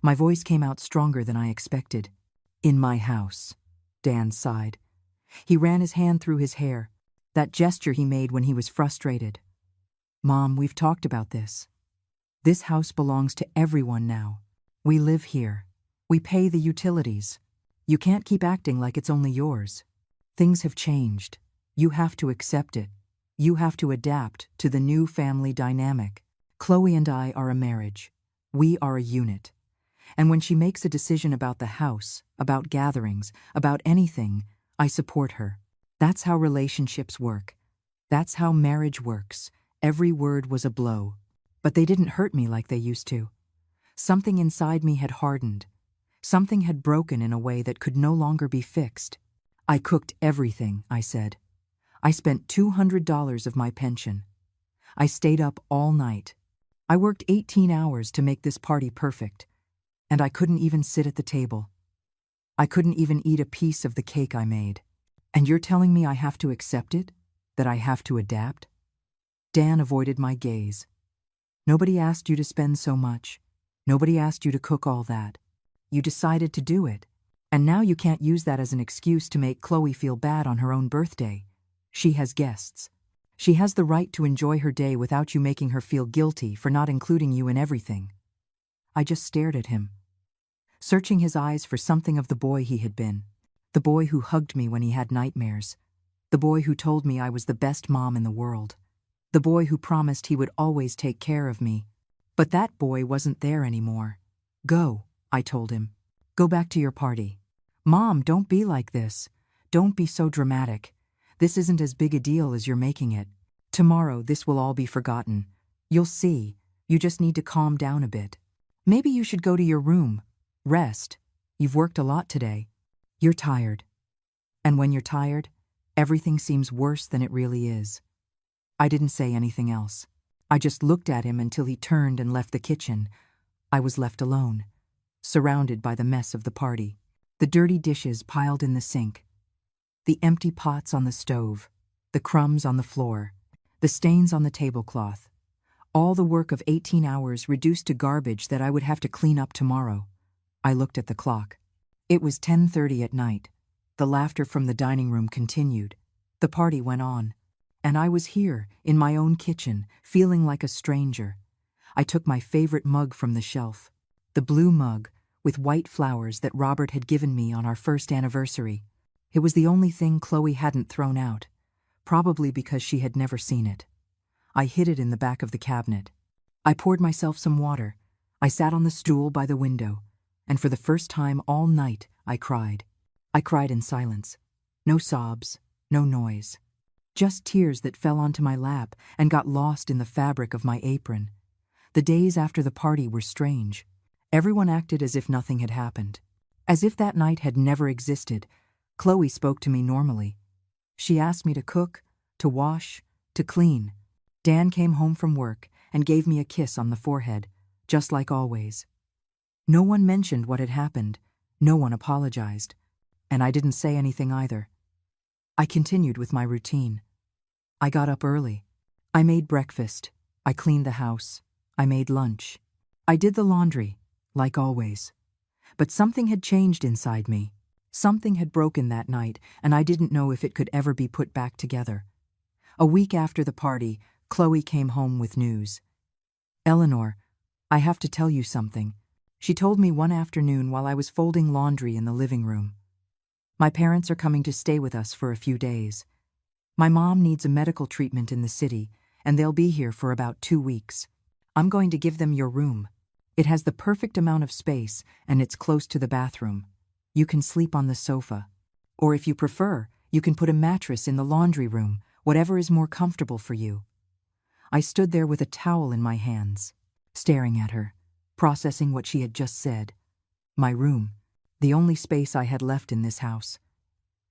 My voice came out stronger than I expected. "In my house," Dan sighed. He ran his hand through his hair, that gesture he made when he was frustrated. "Mom, we've talked about this. This house belongs to everyone now. We live here. We pay the utilities. You can't keep acting like it's only yours. Things have changed. You have to accept it. You have to adapt to the new family dynamic. Chloe and I are a marriage. We are a unit. And when she makes a decision about the house, about gatherings, about anything, I support her. That's how relationships work. That's how marriage works." Every word was a blow. But they didn't hurt me like they used to. Something inside me had hardened. Something had broken in a way that could no longer be fixed. "I cooked everything," I said. "I spent $200 of my pension. I stayed up all night. I worked 18 hours to make this party perfect. And I couldn't even sit at the table. I couldn't even eat a piece of the cake I made. And you're telling me I have to accept it? That I have to adapt?" Dan avoided my gaze. "Nobody asked you to spend so much. Nobody asked you to cook all that. You decided to do it. And now you can't use that as an excuse to make Chloe feel bad on her own birthday. She has guests. She has the right to enjoy her day without you making her feel guilty for not including you in everything." I just stared at him, searching his eyes for something of the boy he had been, the boy who hugged me when he had nightmares, the boy who told me I was the best mom in the world, the boy who promised he would always take care of me. But that boy wasn't there anymore. "Go," I told him. "Go back to your party. Mom, don't be like this. Don't be so dramatic. This isn't as big a deal as you're making it. Tomorrow this will all be forgotten. You'll see. You just need to calm down a bit. Maybe you should go to your room. Rest. You've worked a lot today. You're tired. And when you're tired, everything seems worse than it really is. I didn't say anything else. I just looked at him until he turned and left the kitchen. I was left alone, surrounded by the mess of the party. The dirty dishes piled in the sink, the empty pots on the stove, the crumbs on the floor, the stains on the tablecloth. All the work of 18 hours reduced to garbage that I would have to clean up tomorrow. I looked at the clock. It was 10:30 at night. The laughter from the dining room continued. The party went on. And I was here, in my own kitchen, feeling like a stranger. I took my favorite mug from the shelf, the blue mug with white flowers that Robert had given me on our first anniversary. It was the only thing Chloe hadn't thrown out, probably because she had never seen it. I hid it in the back of the cabinet. I poured myself some water. I sat on the stool by the window, and for the first time all night I cried. I cried in silence. No sobs, no noise. Just tears that fell onto my lap and got lost in the fabric of my apron. The days after the party were strange. Everyone acted as if nothing had happened. As if that night had never existed. Chloe spoke to me normally. She asked me to cook, to wash, to clean. Dan came home from work and gave me a kiss on the forehead, just like always. No one mentioned what had happened. No one apologized. And I didn't say anything either. I continued with my routine. I got up early. I made breakfast. I cleaned the house. I made lunch. I did the laundry, like always. But something had changed inside me. Something had broken that night, and I didn't know if it could ever be put back together. A week after the party, Chloe came home with news. "Eleanor, I have to tell you something," she told me one afternoon while I was folding laundry in the living room. "My parents are coming to stay with us for a few days. My mom needs a medical treatment in the city, and they'll be here for about 2 weeks. I'm going to give them your room. It has the perfect amount of space, and it's close to the bathroom. You can sleep on the sofa. Or if you prefer, you can put a mattress in the laundry room, whatever is more comfortable for you." I stood there with a towel in my hands, staring at her, processing what she had just said. My room, the only space I had left in this house.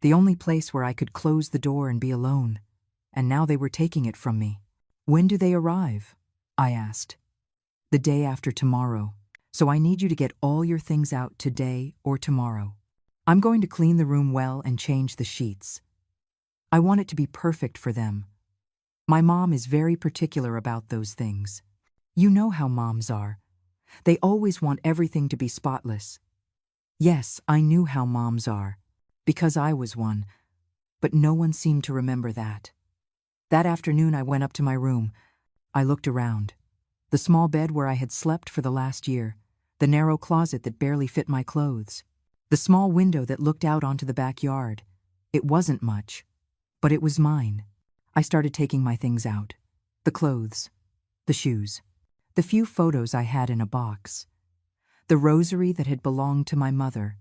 The only place where I could close the door and be alone. And now they were taking it from me. "When do they arrive?" I asked. "The day after tomorrow. So I need you to get all your things out today or tomorrow. I'm going to clean the room well and change the sheets. I want it to be perfect for them. My mom is very particular about those things. You know how moms are. They always want everything to be spotless." Yes, I knew how moms are, because I was one, but no one seemed to remember that. That afternoon I went up to my room. I looked around. The small bed where I had slept for the last year, the narrow closet that barely fit my clothes, the small window that looked out onto the backyard. It wasn't much, but it was mine. I started taking my things out. The clothes, the shoes, the few photos I had in a box, the rosary that had belonged to my mother,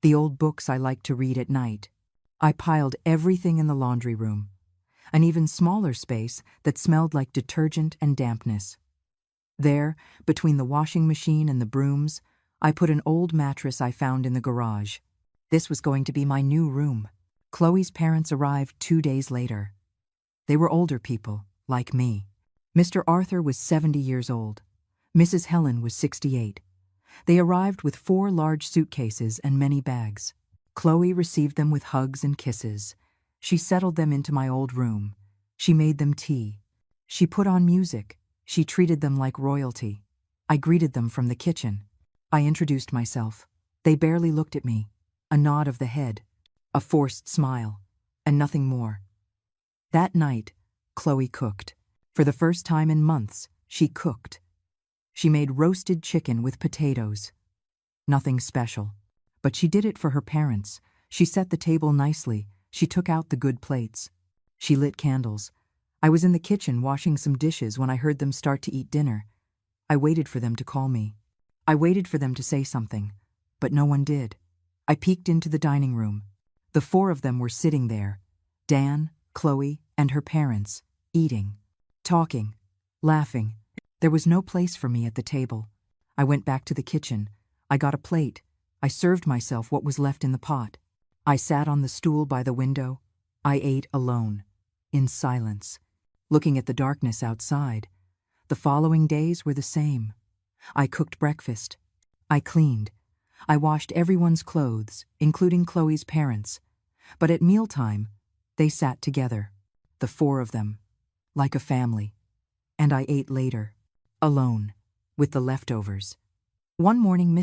the old books I liked to read at night. I piled everything in the laundry room, an even smaller space that smelled like detergent and dampness. There, between the washing machine and the brooms, I put an old mattress I found in the garage. This was going to be my new room. Chloe's parents arrived 2 days later. They were older people, like me. Mr. Arthur was 70 years old. Mrs. Helen was 68. They arrived with 4 large suitcases and many bags. Chloe received them with hugs and kisses. She settled them into my old room. She made them tea. She put on music. She treated them like royalty. I greeted them from the kitchen. I introduced myself. They barely looked at me. A nod of the head, a forced smile, and nothing more. That night, Chloe cooked. For the first time in months, she cooked. She made roasted chicken with potatoes. Nothing special, but she did it for her parents. She set the table nicely. She took out the good plates. She lit candles. I was in the kitchen washing some dishes when I heard them start to eat dinner. I waited for them to call me. I waited for them to say something, but no one did. I peeked into the dining room. The 4 of them were sitting there. Dan, Chloe, and her parents, eating, talking, laughing. There was no place for me at the table. I went back to the kitchen. I got a plate. I served myself what was left in the pot. I sat on the stool by the window. I ate alone, in silence, looking at the darkness outside. The following days were the same. I cooked breakfast. I cleaned. I washed everyone's clothes, including Chloe's parents. But at mealtime, they sat together, the four of them, like a family. And I ate later, alone, with the leftovers. One morning,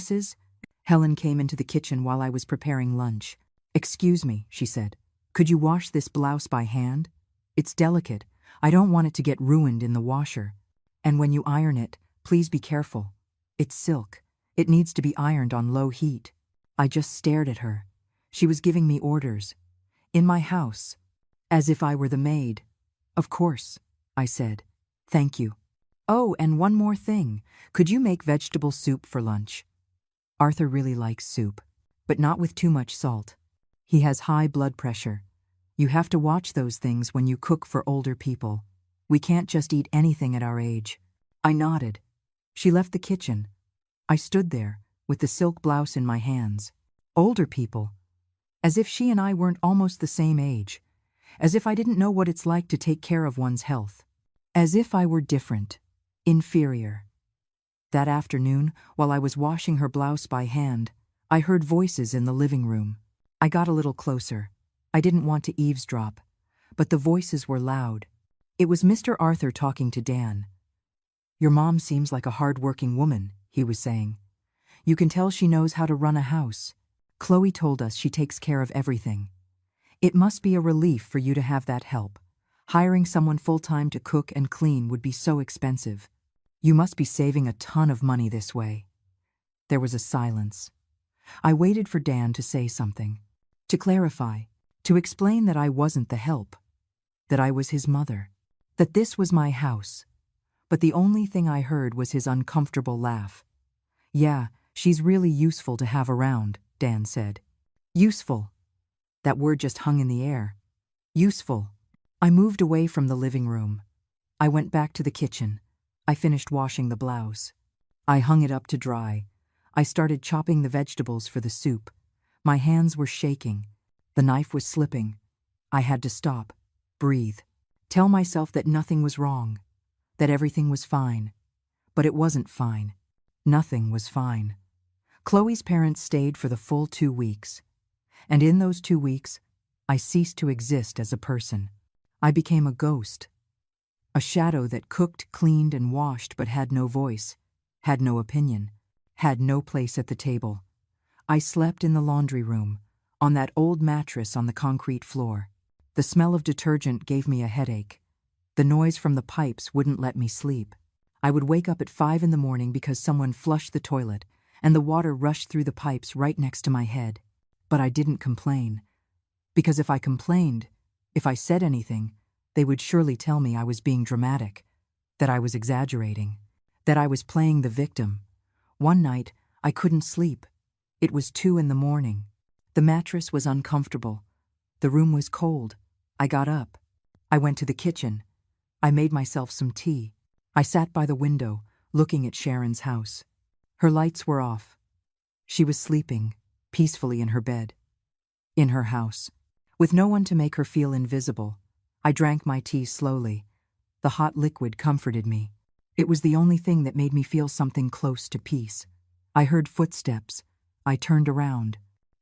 Helen came into the kitchen while I was preparing lunch. "Excuse me," she said. "Could you wash this blouse by hand? It's delicate. I don't want it to get ruined in the washer. And when you iron it, please be careful. It's silk. It needs to be ironed on low heat." I just stared at her. She was giving me orders. In my house. As if I were the maid. "Of course," I said. "Thank you. Oh, and one more thing. Could you make vegetable soup for lunch? Arthur really likes soup, but not with too much salt. He has high blood pressure. You have to watch those things when you cook for older people. We can't just eat anything at our age." I nodded. She left the kitchen. I stood there, with the silk blouse in my hands. Older people. As if she and I weren't almost the same age. As if I didn't know what it's like to take care of one's health. As if I were different. Inferior. That afternoon, while I was washing her blouse by hand, I heard voices in the living room. I got a little closer. I didn't want to eavesdrop, but the voices were loud. It was Mr. Arthur talking to Dan. "Your mom seems like a hard-working woman," he was saying. "You can tell she knows how to run a house. Chloe told us she takes care of everything. It must be a relief for you to have that help. Hiring someone full-time to cook and clean would be so expensive. You must be saving a ton of money this way." There was a silence. I waited for Dan to say something. To clarify. To explain that I wasn't the help. That I was his mother. That this was my house. But the only thing I heard was his uncomfortable laugh. "Yeah, she's really useful to have around," Dan said. Useful. That word just hung in the air. Useful. I moved away from the living room. I went back to the kitchen. I finished washing the blouse. I hung it up to dry. I started chopping the vegetables for the soup. My hands were shaking. The knife was slipping. I had to stop, breathe, tell myself that nothing was wrong, that everything was fine. But it wasn't fine. Nothing was fine. Chloe's parents stayed for the full 2 weeks. And in those 2 weeks, I ceased to exist as a person. I became a ghost. A shadow that cooked, cleaned, and washed but had no voice, had no opinion, had no place at the table. I slept in the laundry room, on that old mattress on the concrete floor. The smell of detergent gave me a headache. The noise from the pipes wouldn't let me sleep. I would wake up at 5 in the morning because someone flushed the toilet, and the water rushed through the pipes right next to my head. But I didn't complain. Because if I complained, if I said anything, they would surely tell me I was being dramatic, that I was exaggerating, that I was playing the victim. One night, I couldn't sleep. It was 2 in the morning. The mattress was uncomfortable. The room was cold. I got up. I went to the kitchen. I made myself some tea. I sat by the window, looking at Sharon's house. Her lights were off. She was sleeping, peacefully in her bed. In her house. With no one to make her feel invisible. I drank my tea slowly. The hot liquid comforted me. It was the only thing that made me feel something close to peace. I heard footsteps. I turned around.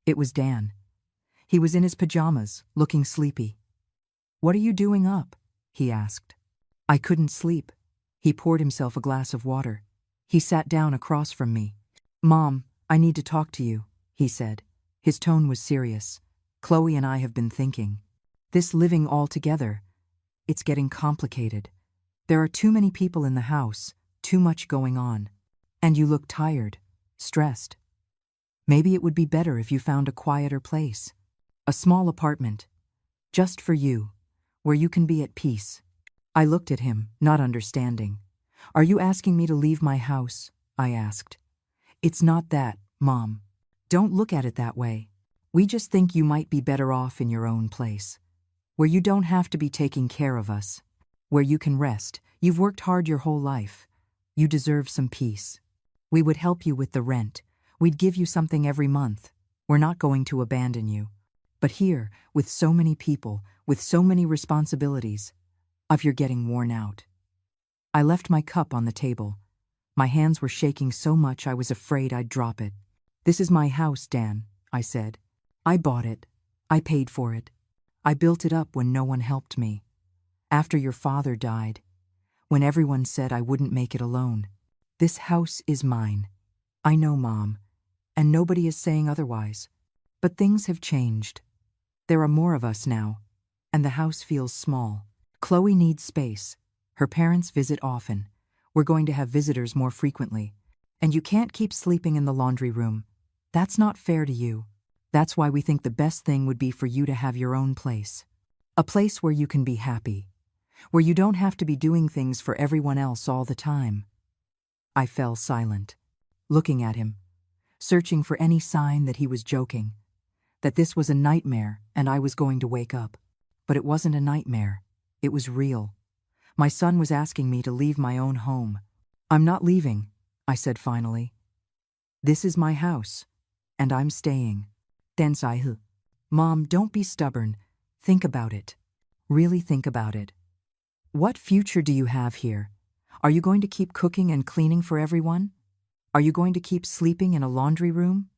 It was Dan. He was in his pajamas, looking sleepy. "What are you doing up?" he asked. I couldn't sleep. He poured himself a glass of water. He sat down across from me. "Mom, I need to talk to you," he said. His tone was serious. "Chloe and I have been thinking. This living all together, it's getting complicated. There are too many people in the house, too much going on. And you look tired, stressed. Maybe it would be better if you found a quieter place. A small apartment. Just for you, where you can be at peace." I looked at him, not understanding. "Are you asking me to leave my house?" I asked. "It's not that, Mom. Don't look at it that way. We just think you might be better off in your own place. Where you don't have to be taking care of us. Where you can rest. You've worked hard your whole life. You deserve some peace. We would help you with the rent. We'd give you something every month. We're not going to abandon you. But here, with so many people, with so many responsibilities, you're getting worn out." I left my cup on the table. My hands were shaking so much I was afraid I'd drop it. "This is my house, Dan," I said. "I bought it. I paid for it. I built it up when no one helped me. After your father died, when everyone said I wouldn't make it alone. This house is mine. I know, Mom, and nobody is saying otherwise. But things have changed. There are more of us now, and the house feels small. Chloe needs space. Her parents visit often. We're going to have visitors more frequently. And you can't keep sleeping in the laundry room. That's not fair to you. That's why we think the best thing would be for you to have your own place. A place where you can be happy. Where you don't have to be doing things for everyone else all the time." I fell silent, looking at him, searching for any sign that he was joking, that this was a nightmare and I was going to wake up. But it wasn't a nightmare. It was real. My son was asking me to leave my own home. "I'm not leaving," I said finally. "This is my house, and I'm staying." "Densai. Mom, don't be stubborn. Think about it. Really think about it. What future do you have here? Are you going to keep cooking and cleaning for everyone? Are you going to keep sleeping in a laundry room?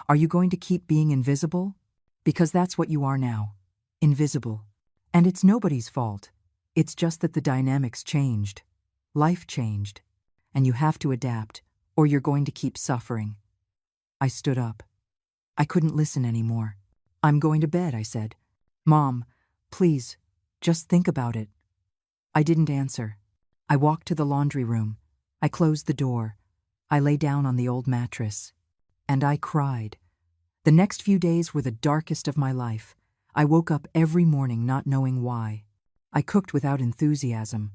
Are you going to keep being invisible? Because that's what you are now. Invisible. And it's nobody's fault. It's just that the dynamics changed. Life changed. And you have to adapt, or you're going to keep suffering." I stood up. I couldn't listen anymore. "I'm going to bed," I said. "Mom, please, just think about it." I didn't answer. I walked to the laundry room. I closed the door. I lay down on the old mattress. And I cried. The next few days were the darkest of my life. I woke up every morning not knowing why. I cooked without enthusiasm.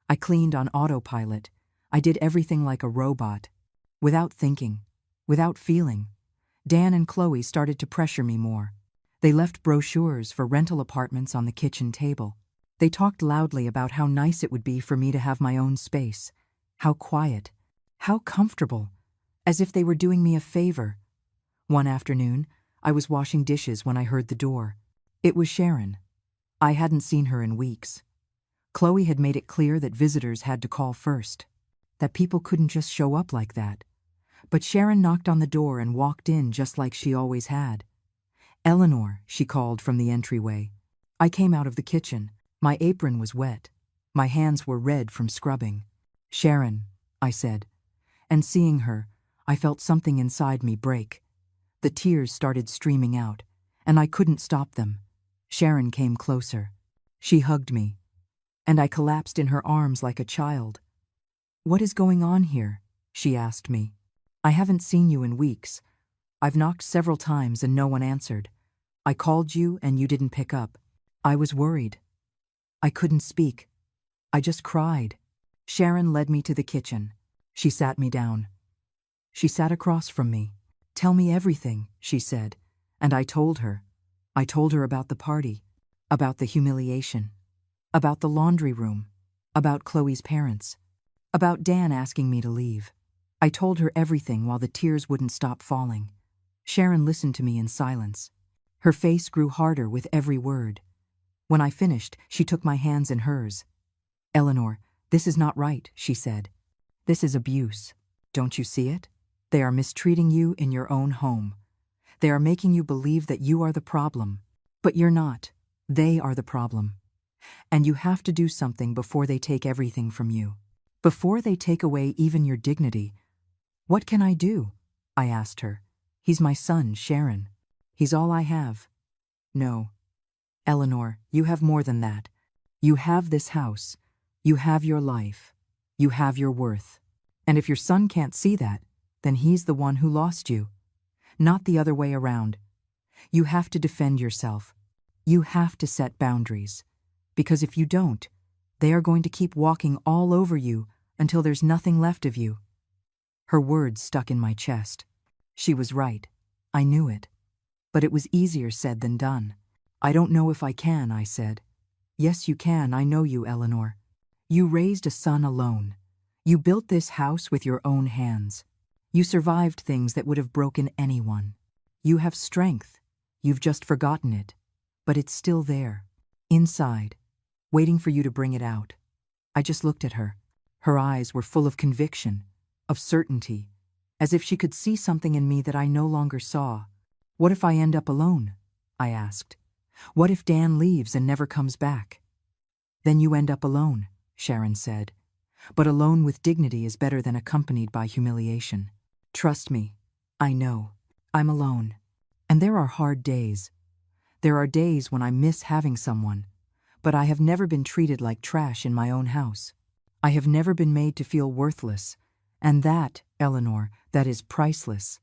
I cleaned on autopilot. I did everything like a robot. Without thinking. Without feeling. Dan and Chloe started to pressure me more. They left brochures for rental apartments on the kitchen table. They talked loudly about how nice it would be for me to have my own space. How quiet. How comfortable. As if they were doing me a favor. One afternoon, I was washing dishes when I heard the door. It was Sharon. I hadn't seen her in weeks. Chloe had made it clear that visitors had to call first. That people couldn't just show up like that. But Sharon knocked on the door and walked in just like she always had. "Eleanor," she called from the entryway. I came out of the kitchen. My apron was wet. My hands were red from scrubbing. "Sharon," I said. And seeing her, I felt something inside me break. The tears started streaming out, and I couldn't stop them. Sharon came closer. She hugged me, and I collapsed in her arms like a child. "What is going on here?" she asked me. "I haven't seen you in weeks. I've knocked several times and no one answered. I called you and you didn't pick up. I was worried." I couldn't speak. I just cried. Sharon led me to the kitchen. She sat me down. She sat across from me. "Tell me everything," she said, and I told her. I told her about the party, about the humiliation, about the laundry room, about Chloe's parents, about Dan asking me to leave. I told her everything while the tears wouldn't stop falling. Sharon listened to me in silence. Her face grew harder with every word. When I finished, she took my hands in hers. "Eleanor, this is not right," she said. "This is abuse. Don't you see it? They are mistreating you in your own home. They are making you believe that you are the problem. But you're not. They are the problem. And you have to do something before they take everything from you. Before they take away even your dignity." "What can I do?" I asked her. "He's my son, Sharon. He's all I have." "No. Eleanor, you have more than that. You have this house. You have your life. You have your worth. And if your son can't see that, then he's the one who lost you. Not the other way around. You have to defend yourself. You have to set boundaries. Because if you don't, they are going to keep walking all over you until there's nothing left of you." Her words stuck in my chest. She was right. I knew it. But it was easier said than done. "I don't know if I can," I said. "Yes, you can. I know you, Eleanor. You raised a son alone. You built this house with your own hands. You survived things that would have broken anyone. You have strength. You've just forgotten it. But it's still there. Inside. Waiting for you to bring it out. I just looked at her. Her eyes were full of conviction, of certainty, as if she could see something in me that I no longer saw. What if I end up alone? I asked. What if Dan leaves and never comes back? Then you end up alone, Sharon said. But alone with dignity is better than accompanied by humiliation. Trust me, I know. I'm alone. And there are hard days. There are days when I miss having someone. But I have never been treated like trash in my own house. I have never been made to feel worthless. And that, Eleanor, that is priceless.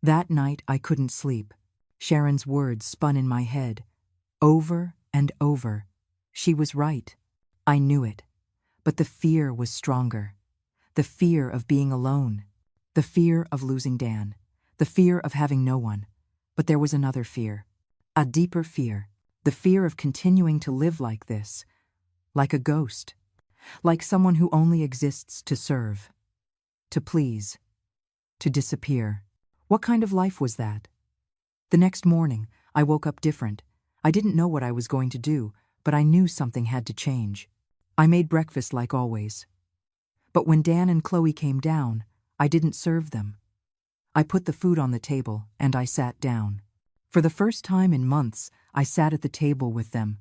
That night I couldn't sleep. Sharon's words spun in my head. Over and over. She was right. I knew it. But the fear was stronger. The fear of being alone. The fear of losing Dan. The fear of having no one. But there was another fear. A deeper fear. The fear of continuing to live like this. Like a ghost. Like someone who only exists to serve. To please. To disappear. What kind of life was that? The next morning, I woke up different. I didn't know what I was going to do, but I knew something had to change. I made breakfast like always. But when Dan and Chloe came down, I didn't serve them. I put the food on the table and I sat down. For the first time in months, I sat at the table with them.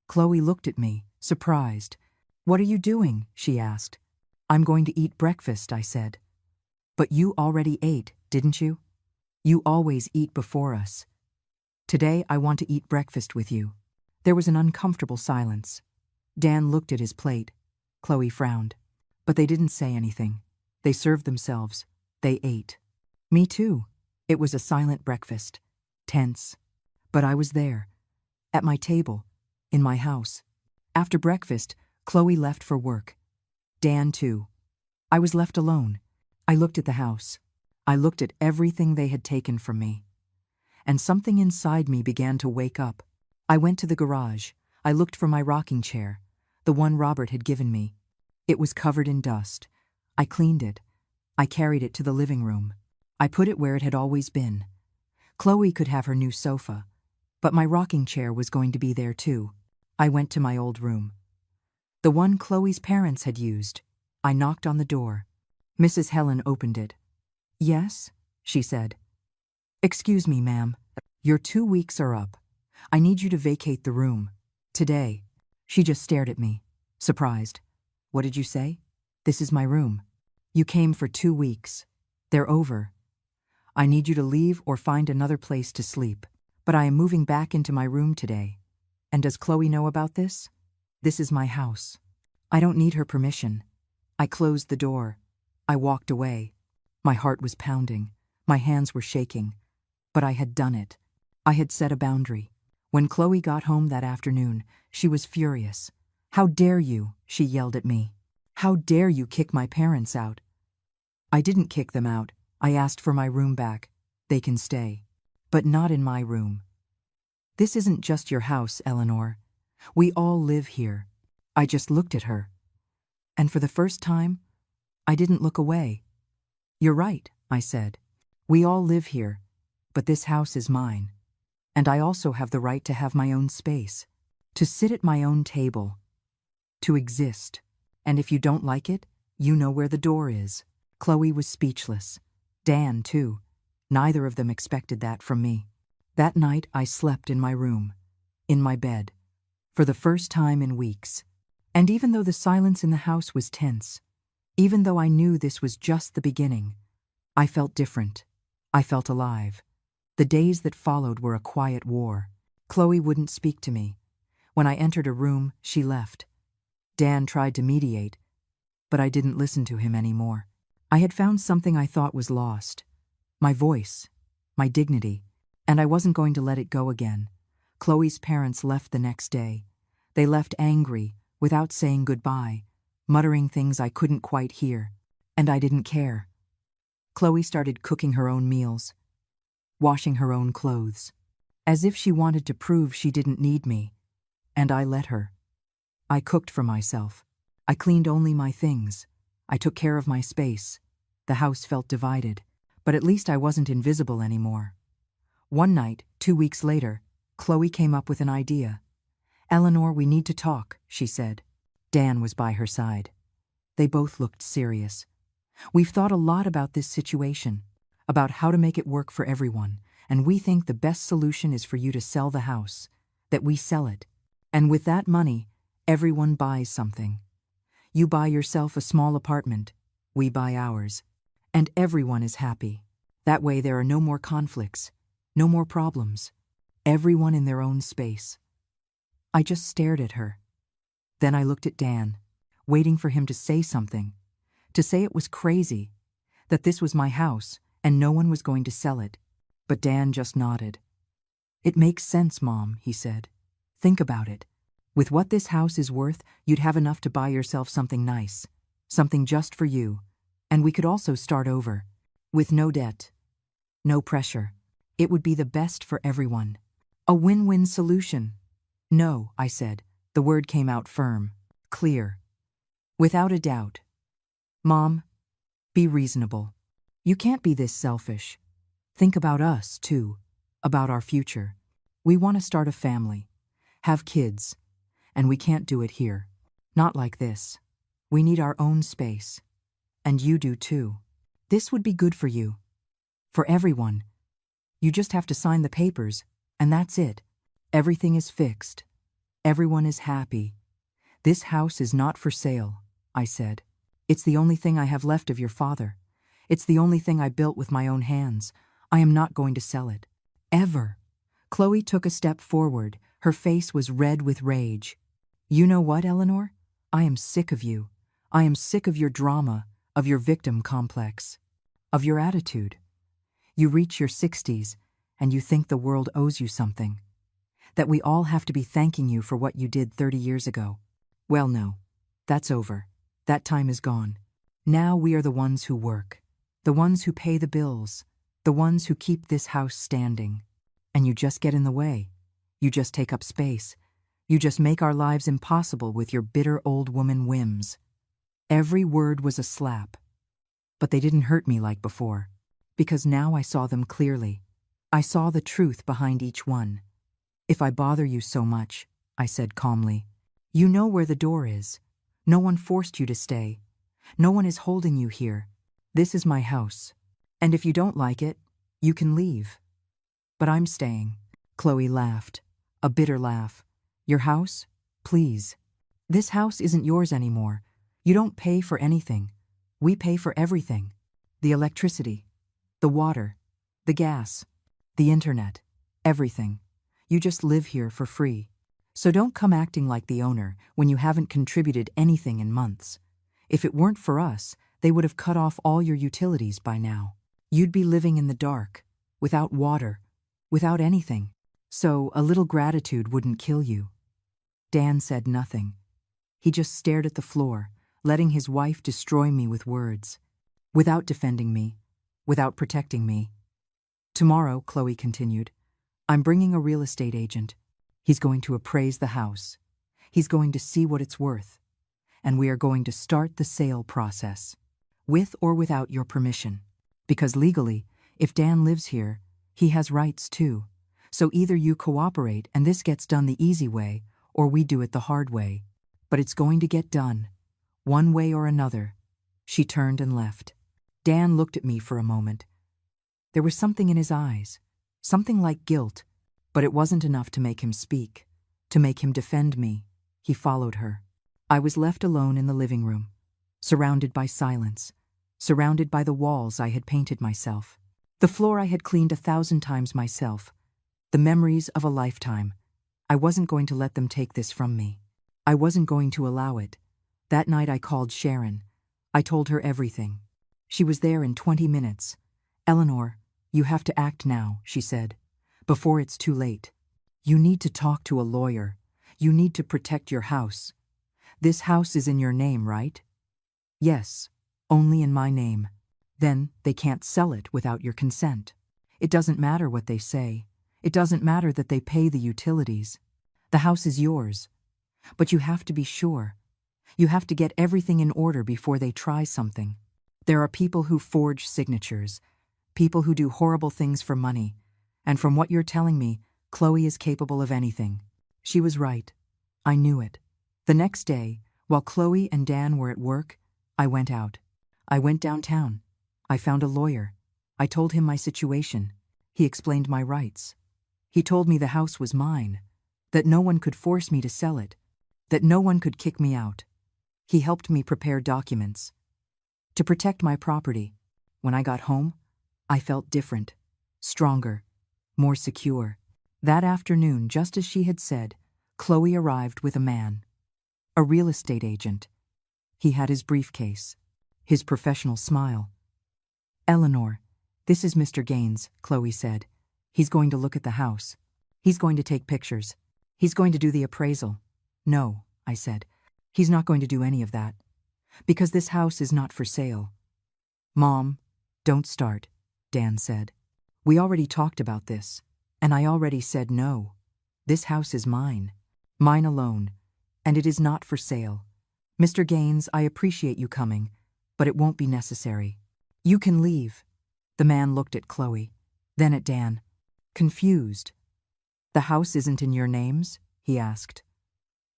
Chloe looked at me, surprised. "What are you doing?" she asked. "I'm going to eat breakfast," I said. "But you already ate, didn't you? You always eat before us. Today I want to eat breakfast with you." There was an uncomfortable silence. Dan looked at his plate. Chloe frowned. But they didn't say anything. They served themselves. They ate. Me too. It was a silent breakfast. Tense. But I was there. At my table. In my house. After breakfast, Chloe left for work. Dan too. I was left alone. I looked at the house. I looked at everything they had taken from me. And something inside me began to wake up. I went to the garage. I looked for my rocking chair, the one Robert had given me. It was covered in dust. I cleaned it. I carried it to the living room. I put it where it had always been. Chloe could have her new sofa, but my rocking chair was going to be there too. I went to my old room. The one Chloe's parents had used. I knocked on the door. Mrs. Helen opened it. "Yes?" she said. "Excuse me, ma'am. Your 2 weeks are up. I need you to vacate the room. Today." She just stared at me, surprised. "What did you say?" "This is my room. You came for 2 weeks. They're over. I need you to leave or find another place to sleep. But I am moving back into my room today. And does Chloe know about this? This is my house. I don't need her permission." I closed the door. I walked away. My heart was pounding. My hands were shaking. But I had done it. I had set a boundary. When Chloe got home that afternoon, she was furious. "How dare you?" she yelled at me. "How dare you kick my parents out?" I didn't kick them out. I asked for my room back. They can stay. But not in my room. "This isn't just your house, Eleanor. We all live here." I just looked at her. And for the first time, I didn't look away. "You're right," I said. "We all live here, but this house is mine. And I also have the right to have my own space, to sit at my own table, to exist. And if you don't like it, you know where the door is." Chloe was speechless. Dan, too. Neither of them expected that from me. That night I slept in my room, in my bed, for the first time in weeks. And even though the silence in the house was tense, even though I knew this was just the beginning, I felt different. I felt alive. The days that followed were a quiet war. Chloe wouldn't speak to me. When I entered a room, she left. Dan tried to mediate, but I didn't listen to him anymore. I had found something I thought was lost. My voice, my dignity, and I wasn't going to let it go again. Chloe's parents left the next day. They left angry, without saying goodbye, muttering things I couldn't quite hear. And I didn't care. Chloe started cooking her own meals, washing her own clothes, as if she wanted to prove she didn't need me. And I let her. I cooked for myself. I cleaned only my things. I took care of my space. The house felt divided. But at least I wasn't invisible anymore. One night, 2 weeks later, Chloe came up with an idea. "Eleanor, we need to talk," she said. Dan was by her side. They both looked serious. "We've thought a lot about this situation, about how to make it work for everyone, and we think the best solution is for you to sell the house, that we sell it. And with that money, everyone buys something. You buy yourself a small apartment, we buy ours, and everyone is happy. That way there are no more conflicts, no more problems. Everyone in their own space." I just stared at her. Then I looked at Dan, waiting for him to say something, to say it was crazy, that this was my house and no one was going to sell it. But Dan just nodded. "It makes sense, Mom," he said. "Think about it. With what this house is worth, you'd have enough to buy yourself something nice, something just for you, and we could also start over, with no debt, no pressure. It would be the best for everyone. A win-win solution." "No," I said. The word came out firm, clear, without a doubt. "Mom, be reasonable. You can't be this selfish. Think about us, too, about our future. We want to start a family, have kids, and we can't do it here. Not like this. We need our own space. And you do too. This would be good for you. For everyone. You just have to sign the papers, and that's it. Everything is fixed. Everyone is happy. This house is not for sale," I said. "It's the only thing I have left of your father. It's the only thing I built with my own hands. I am not going to sell it. Ever." Chloe took a step forward. Her face was red with rage. "You know what, Eleanor? I am sick of you. I am sick of your drama, of your victim complex, of your attitude. You reach your 60s, and you think the world owes you something. That we all have to be thanking you for what you did 30 years ago. Well, no. That's over. That time is gone. Now we are the ones who work, the ones who pay the bills, the ones who keep this house standing. And you just get in the way. You just take up space. You just make our lives impossible with your bitter old woman whims." Every word was a slap. But they didn't hurt me like before, because now I saw them clearly. I saw the truth behind each one. "If I bother you so much," I said calmly, "you know where the door is. No one forced you to stay. No one is holding you here. This is my house. And if you don't like it, you can leave." "But I'm staying." Chloe laughed, a bitter laugh. "Your house? Please. This house isn't yours anymore. You don't pay for anything. We pay for everything. The electricity, the water, the gas, the internet, everything. You just live here for free. So don't come acting like the owner when you haven't contributed anything in months. If it weren't for us, they would have cut off all your utilities by now. You'd be living in the dark, without water, without anything. So a little gratitude wouldn't kill you." Dan said nothing. He just stared at the floor, letting his wife destroy me with words, without defending me, without protecting me. "Tomorrow," Chloe continued, "I'm bringing a real estate agent. He's going to appraise the house. He's going to see what it's worth. And we are going to start the sale process, with or without your permission. Because legally, if Dan lives here, he has rights too. So either you cooperate and this gets done the easy way, or we do it the hard way. But it's going to get done, one way or another." She turned and left. Dan looked at me for a moment. There was something in his eyes, something like guilt, but it wasn't enough to make him speak, to make him defend me. He followed her. I was left alone in the living room, surrounded by silence, surrounded by the walls I had painted myself, the floor I had cleaned 1,000 times myself, the memories of a lifetime. I wasn't going to let them take this from me. I wasn't going to allow it. That night I called Sharon. I told her everything. She was there in 20 minutes. "Eleanor, you have to act now," she said, "before it's too late. You need to talk to a lawyer. You need to protect your house. This house is in your name, right?" "Yes, only in my name." "Then they can't sell it without your consent. It doesn't matter what they say. It doesn't matter that they pay the utilities. The house is yours. But you have to be sure. You have to get everything in order before they try something. There are people who forge signatures. People who do horrible things for money. And from what you're telling me, Chloe is capable of anything. She was right. I knew it. The next day, while Chloe and Dan were at work, I went out. I went downtown. I found a lawyer. I told him my situation. He explained my rights. He told me the house was mine, that no one could force me to sell it, that no one could kick me out. He helped me prepare documents to protect my property. When I got home, I felt different, stronger, more secure. That afternoon, just as she had said, Chloe arrived with a man, a real estate agent. He had his briefcase, his professional smile. "Eleanor, this is Mr. Gaines," Chloe said. "He's going to look at the house. He's going to take pictures. He's going to do the appraisal." "No," I said. "He's not going to do any of that. Because this house is not for sale." "Mom, don't start," Dan said. "We already talked about this, and I already said no. This house is mine. Mine alone, and it is not for sale. Mr. Gaines, I appreciate you coming, but it won't be necessary. You can leave." The man looked at Chloe, then at Dan, confused. "The house isn't in your names?" he asked.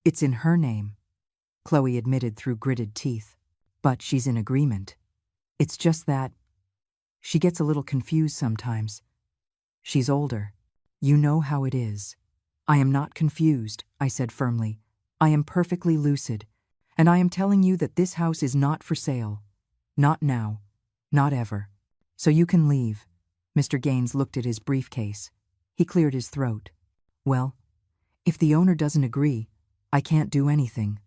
"It's in her name," Chloe admitted through gritted teeth. "But she's in agreement. It's just that she gets a little confused sometimes. She's older. You know how it is." "I am not confused," I said firmly. "I am perfectly lucid, and I am telling you that this house is not for sale. Not now. Not ever. So you can leave." Mr. Gaines looked at his briefcase. He cleared his throat. "Well, if the owner doesn't agree, I can't do anything.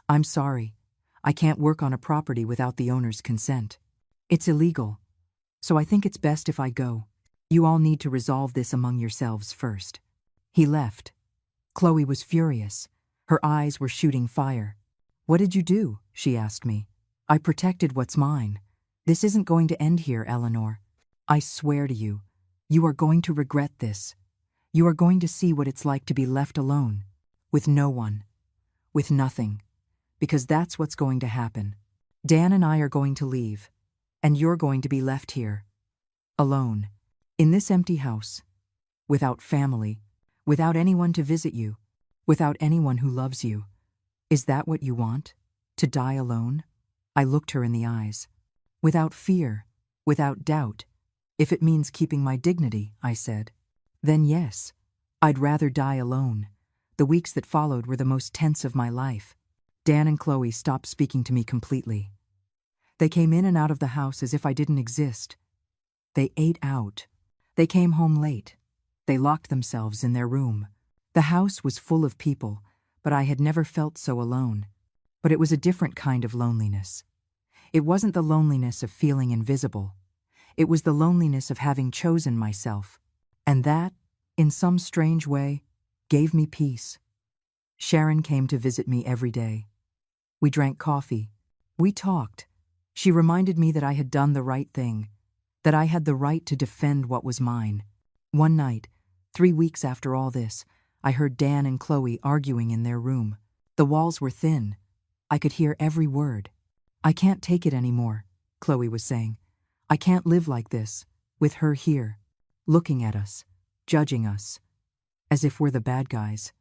I'm sorry. I can't work on a property without the owner's consent. It's illegal. So I think it's best if I go. You all need to resolve this among yourselves first." He left. Chloe was furious. Her eyes were shooting fire. "What did you do?" she asked me. "I protected what's mine. This isn't going to end here, Eleanor. I swear to you, you are going to regret this. You are going to see what it's like to be left alone, with no one, with nothing, because that's what's going to happen. Dan and I are going to leave, and you're going to be left here, alone, in this empty house, without family, without anyone to visit you, without anyone who loves you. Is that what you want? To die alone?" I looked her in the eyes. "Without fear, without doubt. If it means keeping my dignity," I said. "Then yes, I'd rather die alone." The weeks that followed were the most tense of my life. Dan and Chloe stopped speaking to me completely. They came in and out of the house as if I didn't exist. They ate out. They came home late. They locked themselves in their room. The house was full of people, but I had never felt so alone. But it was a different kind of loneliness. It wasn't the loneliness of feeling invisible. It was the loneliness of having chosen myself. And that, in some strange way, gave me peace. Sharon came to visit me every day. We drank coffee. We talked. She reminded me that I had done the right thing, that I had the right to defend what was mine. One night, 3 weeks after all this, I heard Dan and Chloe arguing in their room. The walls were thin. I could hear every word. "I can't take it anymore," Chloe was saying. "I can't live like this, with her here, looking at us, judging us, as if we're the bad guys.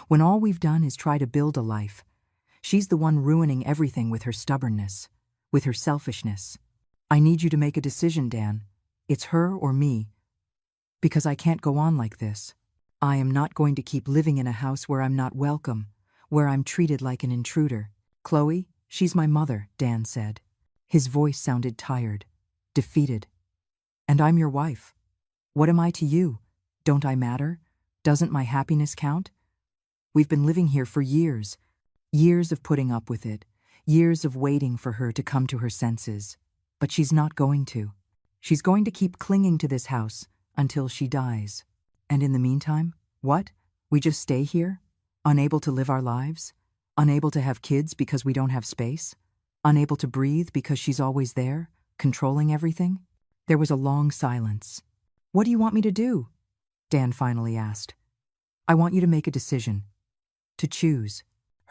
When all we've done is try to build a life. She's the one ruining everything with her stubbornness, with her selfishness. I need you to make a decision, Dan. It's her or me. Because I can't go on like this. I am not going to keep living in a house where I'm not welcome, where I'm treated like an intruder." "Chloe, she's my mother," Dan said. His voice sounded tired, defeated. "And I'm your wife. What am I to you? Don't I matter? Doesn't my happiness count? We've been living here for years. Years of putting up with it. Years of waiting for her to come to her senses. But she's not going to. She's going to keep clinging to this house until she dies. And in the meantime, what? We just stay here? Unable to live our lives? Unable to have kids because we don't have space? Unable to breathe because she's always there, controlling everything?" There was a long silence. "What do you want me to do?" Dan finally asked. "I want you to make a decision. To choose,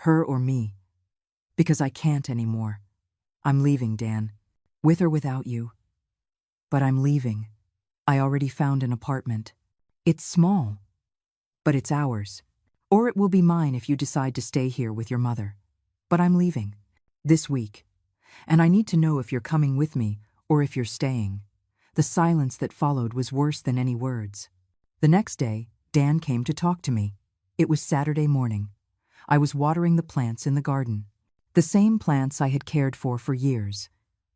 her or me. Because I can't anymore. I'm leaving, Dan. With or without you. But I'm leaving. I already found an apartment. It's small, but it's ours. Or it will be mine if you decide to stay here with your mother. But I'm leaving. This week. And I need to know if you're coming with me or if you're staying. The silence that followed was worse than any words. The next day, Dan came to talk to me. It was Saturday morning. I was watering the plants in the garden. The same plants I had cared for years.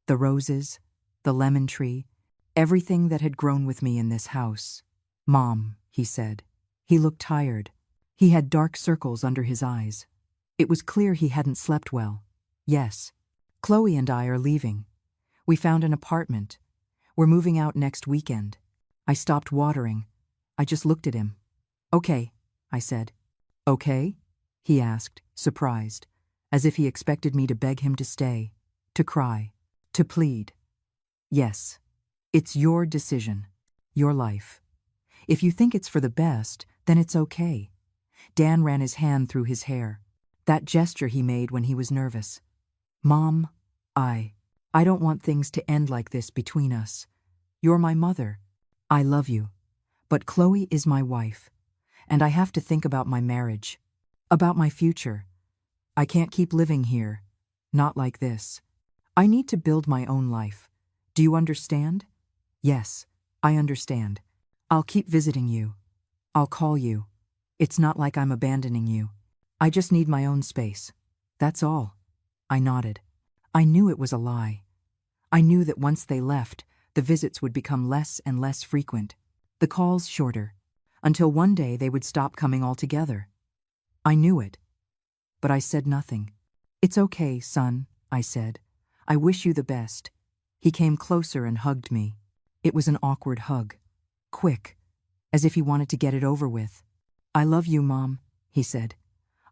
The roses, the lemon tree, everything that had grown with me in this house. "Mom," he said. He looked tired. He had dark circles under his eyes. It was clear he hadn't slept well. "Yes. Chloe and I are leaving. We found an apartment. We're moving out next weekend." I stopped watering. I just looked at him. "Okay," I said. "Okay?" he asked, surprised, as if he expected me to beg him to stay, to cry, to plead. "Yes. It's your decision, your life. If you think it's for the best, then it's okay." Dan ran his hand through his hair, that gesture he made when he was nervous. "Mom, I don't want things to end like this between us. You're my mother. I love you. But Chloe is my wife, and I have to think about my marriage, about my future. I can't keep living here, not like this. I need to build my own life. Do you understand?" "Yes, I understand. I'll keep visiting you. I'll call you. It's not like I'm abandoning you. I just need my own space. That's all." I nodded. I knew it was a lie. I knew that once they left, the visits would become less and less frequent, the calls shorter, until one day they would stop coming altogether. I knew it. But I said nothing. "It's okay, son," I said. "I wish you the best." He came closer and hugged me. It was an awkward hug. Quick, as if he wanted to get it over with. "I love you, Mom," he said.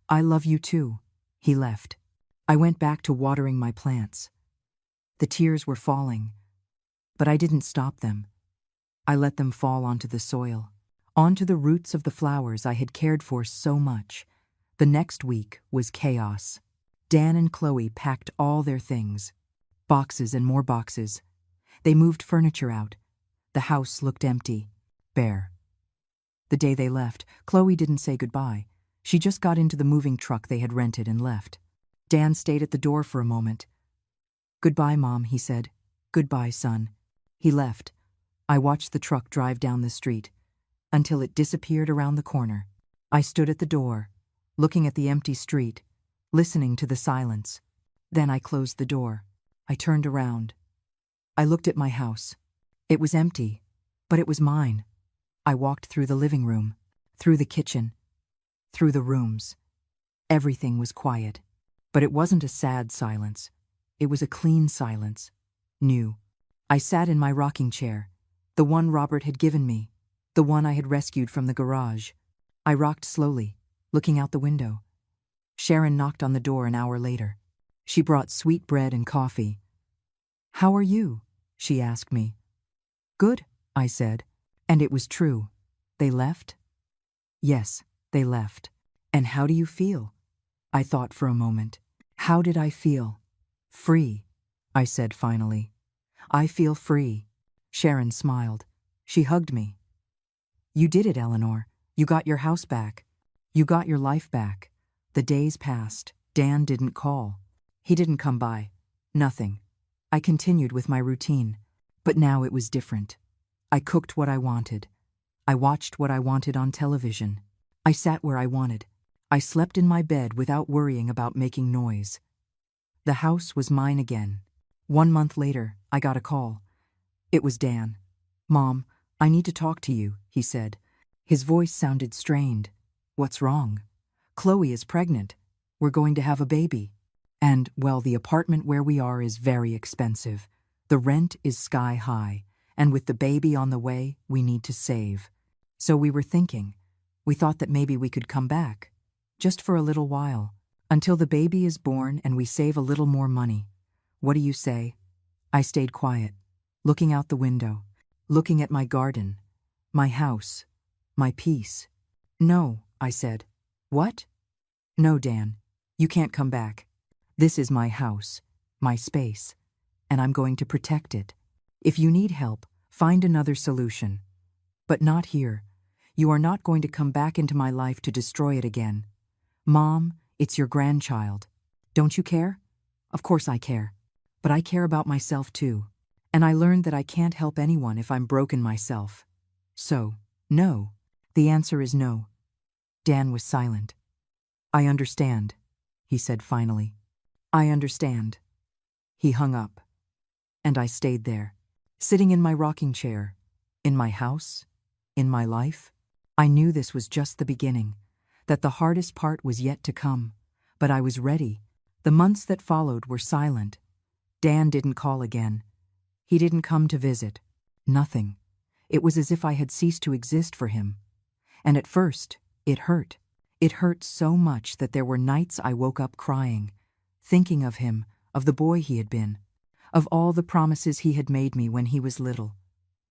"I love you too." He left. I went back to watering my plants. The tears were falling, but I didn't stop them. I let them fall onto the soil, onto the roots of the flowers I had cared for so much. The next week was chaos. Dan and Chloe packed all their things. Boxes and more boxes. They moved furniture out. The house looked empty, bare. The day they left, Chloe didn't say goodbye. She just got into the moving truck they had rented and left. Dan stayed at the door for a moment. "Goodbye, Mom," he said. "Goodbye, son." He left. I watched the truck drive down the street, until it disappeared around the corner. I stood at the door, looking at the empty street, listening to the silence. Then I closed the door. I turned around. I looked at my house. It was empty, but it was mine. I walked through the living room, through the kitchen, through the rooms. Everything was quiet, but it wasn't a sad silence. It was a clean silence, new. I sat in my rocking chair, the one Robert had given me, the one I had rescued from the garage. I rocked slowly, looking out the window. Sharon knocked on the door an hour later. She brought sweet bread and coffee. "How are you?" she asked me. "Good," I said. And it was true. They left? Yes, they left. "And how do you feel?" I thought for a moment. How did I feel? "Free," I said finally. "I feel free." Sharon smiled. She hugged me. "You did it, Eleanor. You got your house back. You got your life back." The days passed. Dan didn't call. He didn't come by. Nothing. I continued with my routine. But now it was different. I cooked what I wanted. I watched what I wanted on television. I sat where I wanted. I slept in my bed without worrying about making noise. The house was mine again. 1 month later, I got a call. It was Dan. "Mom, I need to talk to you," he said. His voice sounded strained. "What's wrong?" "Chloe is pregnant. We're going to have a baby. And, well, the apartment where we are is very expensive. The rent is sky high. And with the baby on the way, we need to save. So we were thinking. We thought that maybe we could come back. Just for a little while. Until the baby is born and we save a little more money. What do you say?" I stayed quiet, looking out the window, looking at my garden, my house, my peace. "No," I said. "What?" "No, Dan. You can't come back. This is my house, my space, and I'm going to protect it. If you need help, Find another solution. But not here. You are not going to come back into my life to destroy it again. Mom, it's your grandchild. Don't you care? Of course I care. But I care about myself too. And I learned that I can't help anyone if I'm broken myself. So, no. The answer is no. Dan was silent. I understand, he said finally. I understand. He hung up. And I stayed there, sitting in my rocking chair, in my house, in my life. I knew this was just the beginning, that the hardest part was yet to come, but I was ready. The months that followed were silent. Dan didn't call again. He didn't come to visit. Nothing. It was as if I had ceased to exist for him. And at first, it hurt. It hurt so much that there were nights I woke up crying, thinking of him, of the boy he had been, of all the promises he had made me when he was little.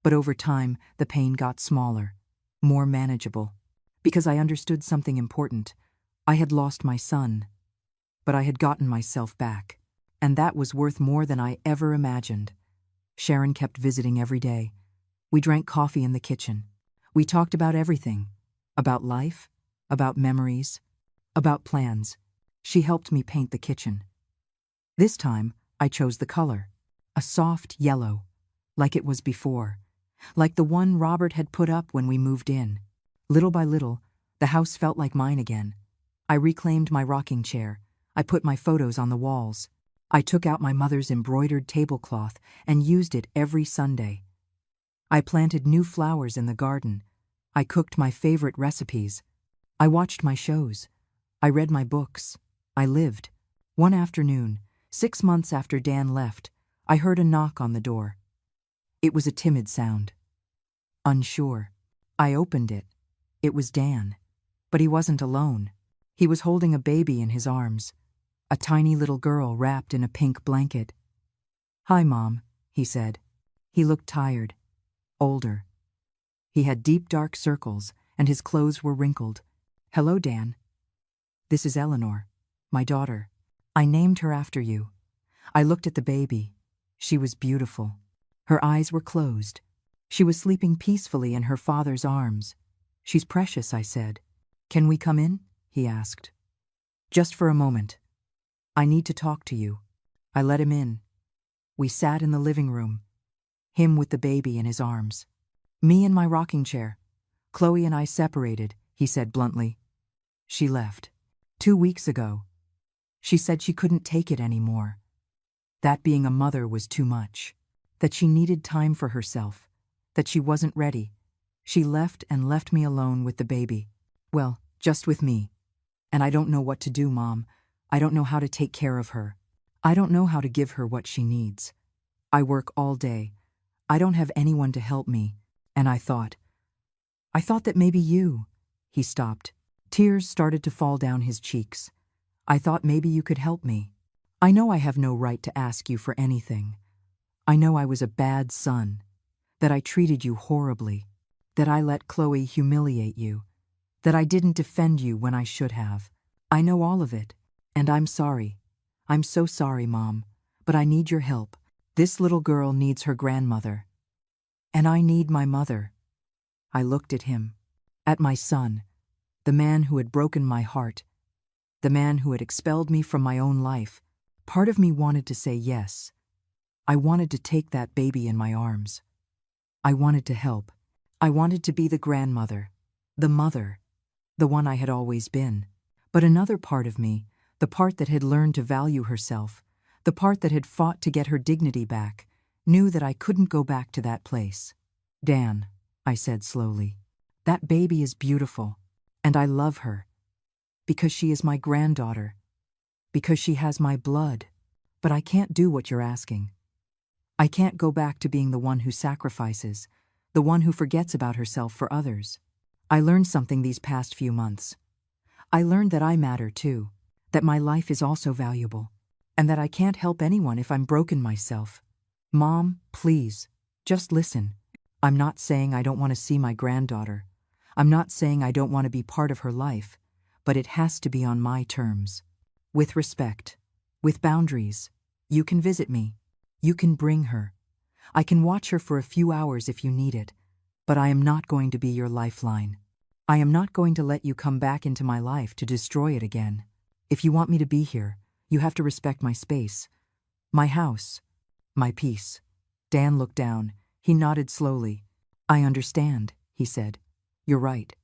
But over time, the pain got smaller, more manageable, because I understood something important. I had lost my son, but I had gotten myself back, and that was worth more than I ever imagined. Sharon kept visiting every day. We drank coffee in the kitchen. We talked about everything, about life, about memories, about plans. She helped me paint the kitchen. This time, I chose the color, a soft yellow, like it was before, like the one Robert had put up when we moved in. Little by little, the house felt like mine again. I reclaimed my rocking chair. I put my photos on the walls. I took out my mother's embroidered tablecloth and used it every Sunday. I planted new flowers in the garden. I cooked my favorite recipes. I watched my shows. I read my books. I lived. One afternoon, 6 months after Dan left, I heard a knock on the door. It was a timid sound. Unsure. I opened it. It was Dan. But he wasn't alone. He was holding a baby in his arms, a tiny little girl wrapped in a pink blanket. "Hi, Mom," he said. He looked tired, older. He had deep dark circles, and his clothes were wrinkled. "Hello, Dan. This is Eleanor, my daughter. I named her after you." I looked at the baby. She was beautiful. Her eyes were closed. She was sleeping peacefully in her father's arms. "She's precious," I said. "Can we come in?" he asked. "Just for a moment. I need to talk to you." I let him in. We sat in the living room, him with the baby in his arms, me in my rocking chair. "Chloe and I separated," he said bluntly. "She left 2 weeks ago. She said she couldn't take it anymore. That being a mother was too much. That she needed time for herself. That she wasn't ready. She left and left me alone with the baby. Well, just with me. And I don't know what to do, Mom. I don't know how to take care of her. I don't know how to give her what she needs. I work all day. I don't have anyone to help me. And I thought that maybe you." He stopped. Tears started to fall down his cheeks. "I thought maybe you could help me. I know I have no right to ask you for anything. I know I was a bad son, that I treated you horribly, that I let Chloe humiliate you, that I didn't defend you when I should have. I know all of it, and I'm sorry. I'm so sorry, Mom, but I need your help. This little girl needs her grandmother. And I need my mother." I looked at him, at my son, the man who had broken my heart, the man who had expelled me from my own life. Part of me wanted to say yes. I wanted to take that baby in my arms. I wanted to help. I wanted to be the grandmother, the mother, the one I had always been. But another part of me, the part that had learned to value herself, the part that had fought to get her dignity back, knew that I couldn't go back to that place. "Dan," I said slowly, "that baby is beautiful, and I love her. Because she is my granddaughter. Because she has my blood. But I can't do what you're asking. I can't go back to being the one who sacrifices, the one who forgets about herself for others. I learned something these past few months. I learned that I matter too, that my life is also valuable, and that I can't help anyone if I'm broken myself. Mom, please, just listen. I'm not saying I don't want to see my granddaughter. I'm not saying I don't want to be part of her life, but it has to be on my terms. With respect, with boundaries. You can visit me. You can bring her. I can watch her for a few hours if you need it, but I am not going to be your lifeline. I am not going to let you come back into my life to destroy it again. If you want me to be here, you have to respect my space, my house, my peace." Dan looked down. He nodded slowly. "I understand," he said. "You're right.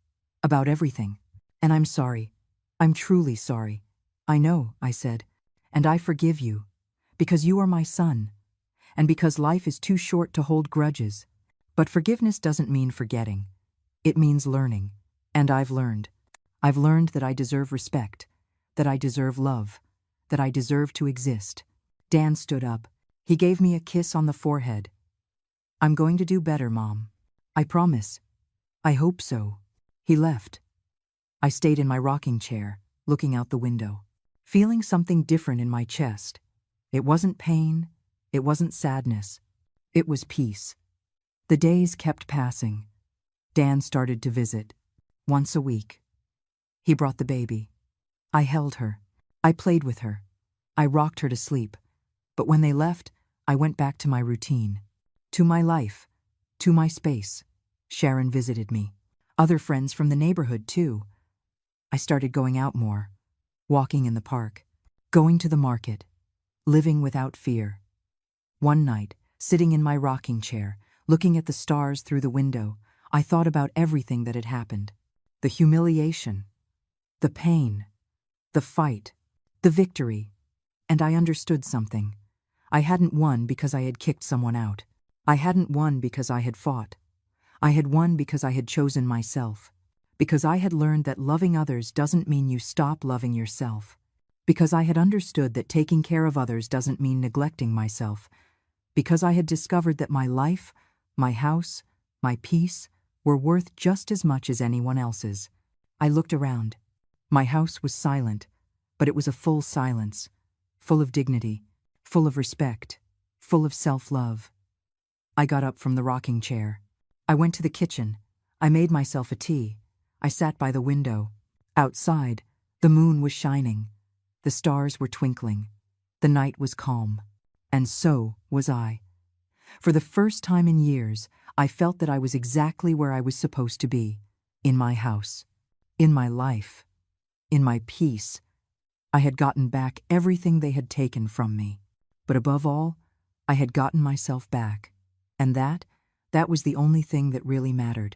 About everything. And I'm sorry. I'm truly sorry." "I know," I said. "And I forgive you. Because you are my son. And because life is too short to hold grudges. But forgiveness doesn't mean forgetting. It means learning. And I've learned. I've learned that I deserve respect, that I deserve love, that I deserve to exist." Dan stood up. He gave me a kiss on the forehead. "I'm going to do better, Mom. I promise. I hope so." He left. I stayed in my rocking chair, looking out the window, feeling something different in my chest. It wasn't pain. It wasn't sadness. It was peace. The days kept passing. Dan started to visit. Once a week. He brought the baby. I held her. I played with her. I rocked her to sleep. But when they left, I went back to my routine. To my life. To my space. Sharon visited me. Other friends from the neighborhood, too. I started going out more. Walking in the park. Going to the market. Living without fear. One night, sitting in my rocking chair, looking at the stars through the window, I thought about everything that had happened. The humiliation. The pain. The fight. The victory. And I understood something. I hadn't won because I had kicked someone out. I hadn't won because I had fought. I had won because I had chosen myself. Because I had learned that loving others doesn't mean you stop loving yourself. Because I had understood that taking care of others doesn't mean neglecting myself. Because I had discovered that my life, my house, my peace were worth just as much as anyone else's. I looked around. My house was silent, but it was a full silence, full of dignity, full of respect, full of self-love. I got up from the rocking chair. I went to the kitchen. I made myself a tea. I sat by the window. Outside, the moon was shining. The stars were twinkling. The night was calm. And so was I. For the first time in years, I felt that I was exactly where I was supposed to be. In my house. In my life. In my peace. I had gotten back everything they had taken from me. But above all, I had gotten myself back. And that was the only thing that really mattered.